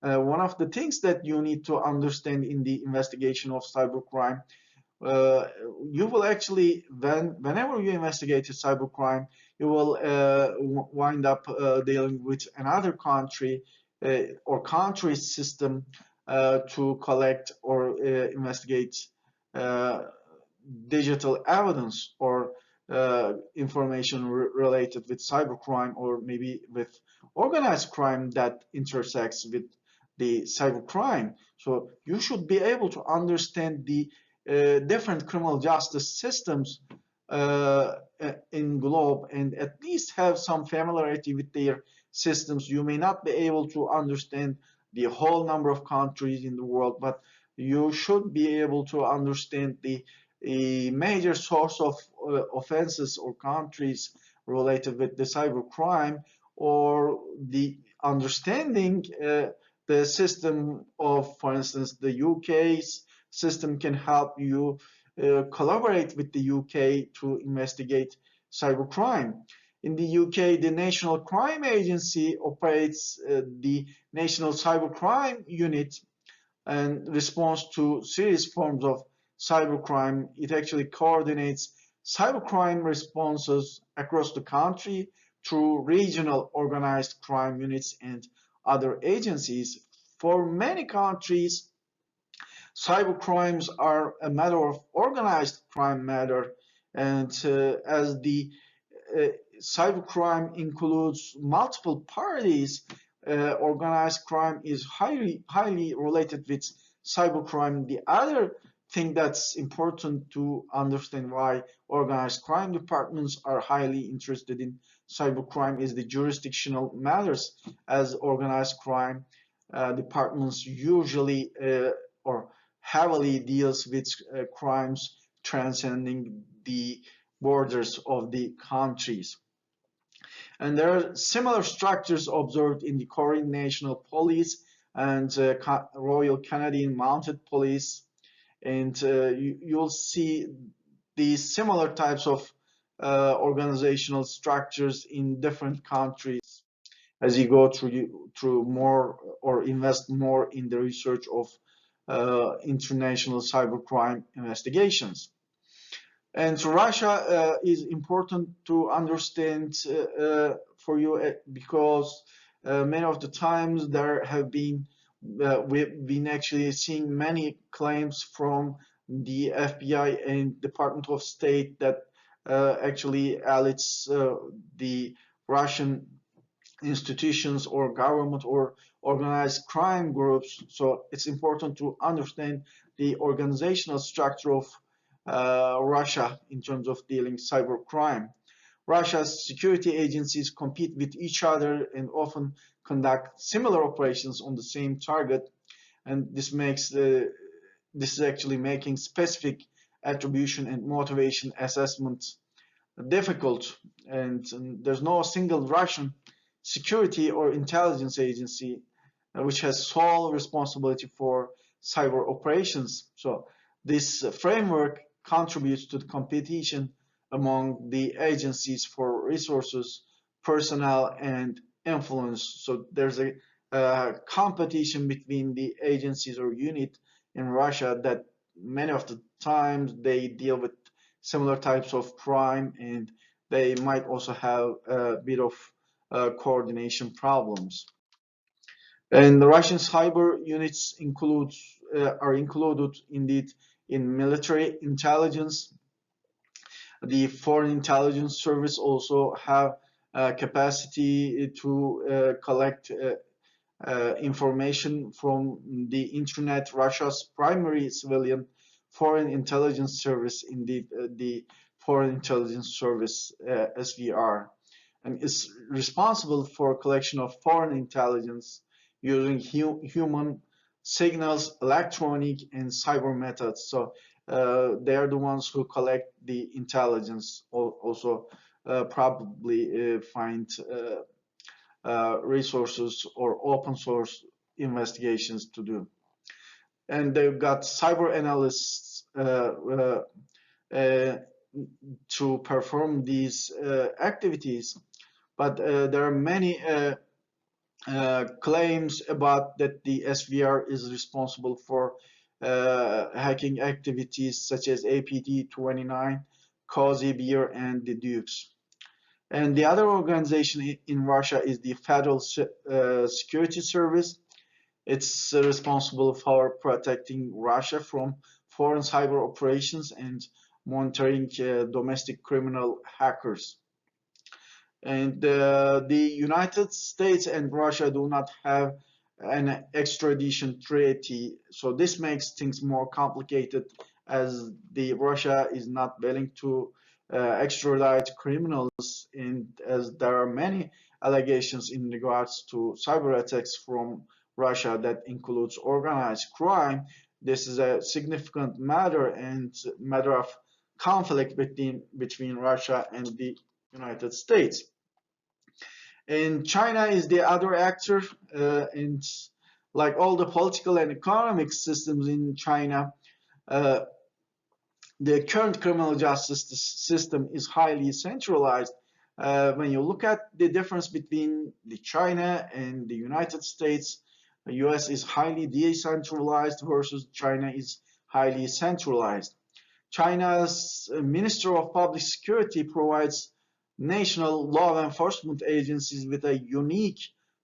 Speaker 1: One of the things that you need to understand in the investigation of cybercrime, uh, you will actually, whenever you investigate a cybercrime, you will wind up dealing with another country or country system to collect or investigate uh, digital evidence or information related with cybercrime or maybe with organized crime that intersects with the cybercrime. So you should be able to understand the different criminal justice systems in globe and at least have some familiarity with their systems. You may not be able to understand the whole number of countries in the world, but you should be able to understand the a major source of offenses or countries related with the cybercrime or the understanding the system of, for instance, the UK's system can help you collaborate with the UK to investigate cybercrime. In the UK, the National Crime Agency operates the National Cybercrime Unit and response to serious forms of cybercrime. It actually coordinates cybercrime responses across the country through regional organized crime units and other agencies. For many countries, cybercrimes are a matter of organized crime matter, and as the uh, cybercrime includes multiple parties, organized crime is highly related with cybercrime. The other thing that's important to understand why organized crime departments are highly interested in cybercrime is the jurisdictional matters, as organized crime departments usually or heavily deals with crimes transcending the borders of the countries. And there are similar structures observed in the Korean National Police and Royal Canadian Mounted Police. And you'll see these similar types of organizational structures in different countries as you go through more or invest more in the research of international cybercrime investigations. And so Russia is important to understand for you because many of the times there have been we've been actually seeing many claims from the FBI and Department of State that actually alerts the Russian institutions or government or organized crime groups. So it's important to understand the organizational structure of Russia in terms of dealing cybercrime. Russia's security agencies compete with each other and often conduct similar operations on the same target, and this is actually making specific attribution and motivation assessments difficult. And there's no single Russian security or intelligence agency which has sole responsibility for cyber operations. So this framework contributes to the competition among the agencies for resources, personnel, and influence. So there's a competition between the agencies or unit in Russia that many of the times they deal with similar types of crime and they might also have a bit of coordination problems. And the Russian cyber units are included indeed in military intelligence. The Foreign Intelligence Service also have capacity to collect information from the internet. Russia's primary civilian foreign intelligence service, indeed the Foreign Intelligence Service (SVR), and is responsible for collection of foreign intelligence using human signals, electronic, and cyber methods. So they are the ones who collect the intelligence, also probably find resources or open source investigations to do. And they've got cyber analysts to perform these activities. But there are many claims about that the SVR is responsible for hacking activities such as APT29, Cozy Beer, and the Dukes. And the other organization in Russia is the Federal Security Service. It's responsible for protecting Russia from foreign cyber operations and monitoring domestic criminal hackers. And the United States and Russia do not have an extradition treaty, so this makes things more complicated as the Russia is not willing to extradite criminals, and as there are many allegations in regards to cyber attacks from Russia that includes organized crime. This is a significant matter and matter of conflict between Russia and the United States. And China is the other actor, and like all the political and economic systems in China, uh, the current criminal justice system is highly centralized. When you look at the difference between the China and the United States, the US is highly decentralized versus China is highly centralized. China's Minister of Public Security provides national law enforcement agencies with a unique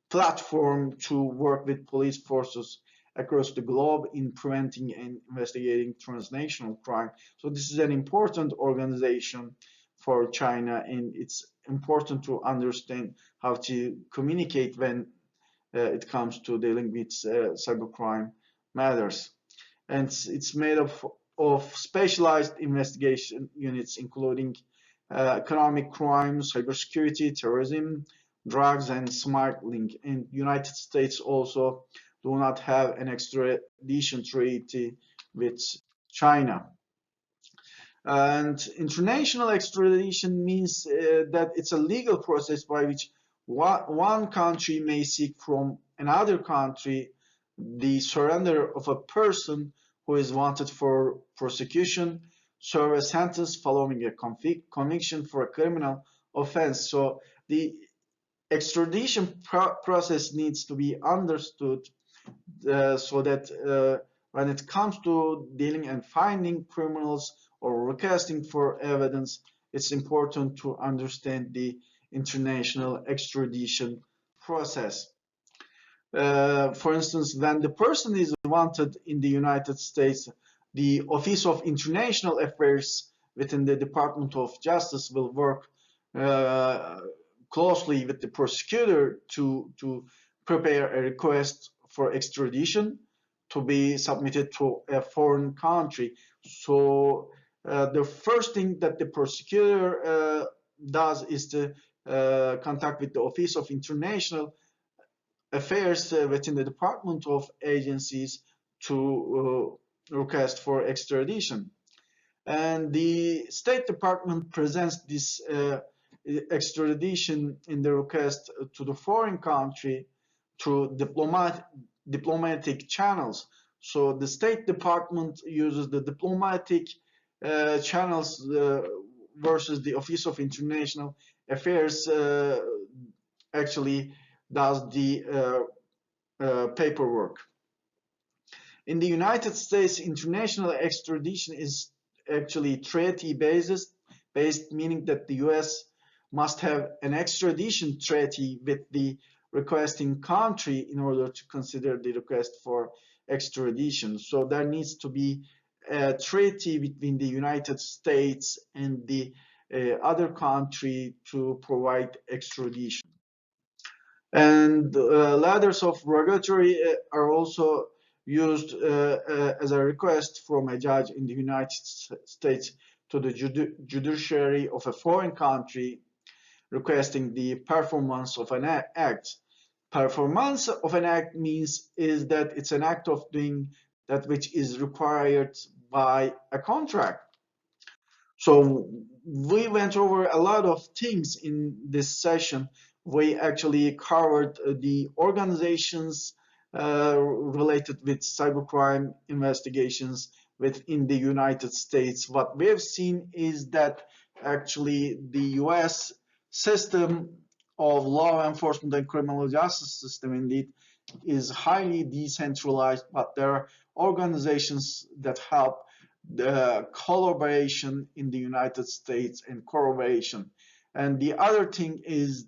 Speaker 1: platform to work with police forces across the globe in preventing and investigating transnational crime. So this is an important organization for China, and it's important to understand how to communicate when it comes to dealing with cybercrime matters. And it's made of specialized investigation units, including economic crime, cybersecurity, terrorism, drugs, and smuggling. And United States also do not have an extradition treaty with China. And international extradition means that it's a legal process by which one country may seek from another country the surrender of a person who is wanted for prosecution, serve a sentence following a conviction for a criminal offense. So the extradition process needs to be understood so that when it comes to dealing and finding criminals or requesting for evidence, it's important to understand the international extradition process. For instance, when the person is wanted in the United States, the Office of International Affairs within the Department of Justice will work uh, closely with the prosecutor to prepare a request for extradition to be submitted to a foreign country. So the first thing that the prosecutor does is to contact with the Office of International Affairs within the Department of Agencies to request for extradition. And the State Department presents this extradition in the request to the foreign country through diplomatic channels. So the State Department uses the diplomatic channels versus the Office of International Affairs actually does the paperwork. In the United States, international extradition is actually treaty based, meaning that the US must have an extradition treaty with the requesting country in order to consider the request for extradition. So there needs to be a treaty between the United States and the other country to provide extradition. And ladders of regulatory are also used as a request from a judge in the United States to the judiciary of a foreign country requesting the performance of an act. Performance of an act means is that it's an act of doing that which is required by a contract. So we went over a lot of things in this session. We actually covered the organizations related with cybercrime investigations within the United States. What we have seen is that actually the US system of law enforcement and criminal justice system indeed is highly decentralized, but there are organizations that help the collaboration in the United States and corroboration. And the other thing is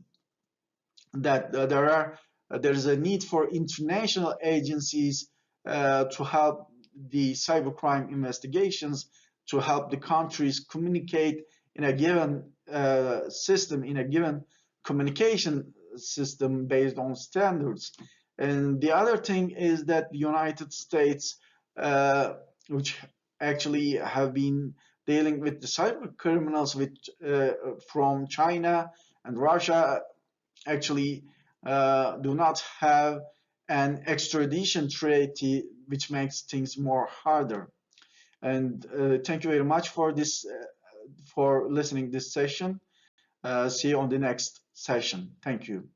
Speaker 1: that there are there is a need for international agencies to help the cybercrime investigations, to help the countries communicate in a given system, in a given communication system based on standards. And the other thing is that the United States, which actually have been dealing with the cyber criminals from China and Russia, actually do not have an extradition treaty, which makes things more harder. And thank you very much for this, for listening this session. See you on the next session. Thank you.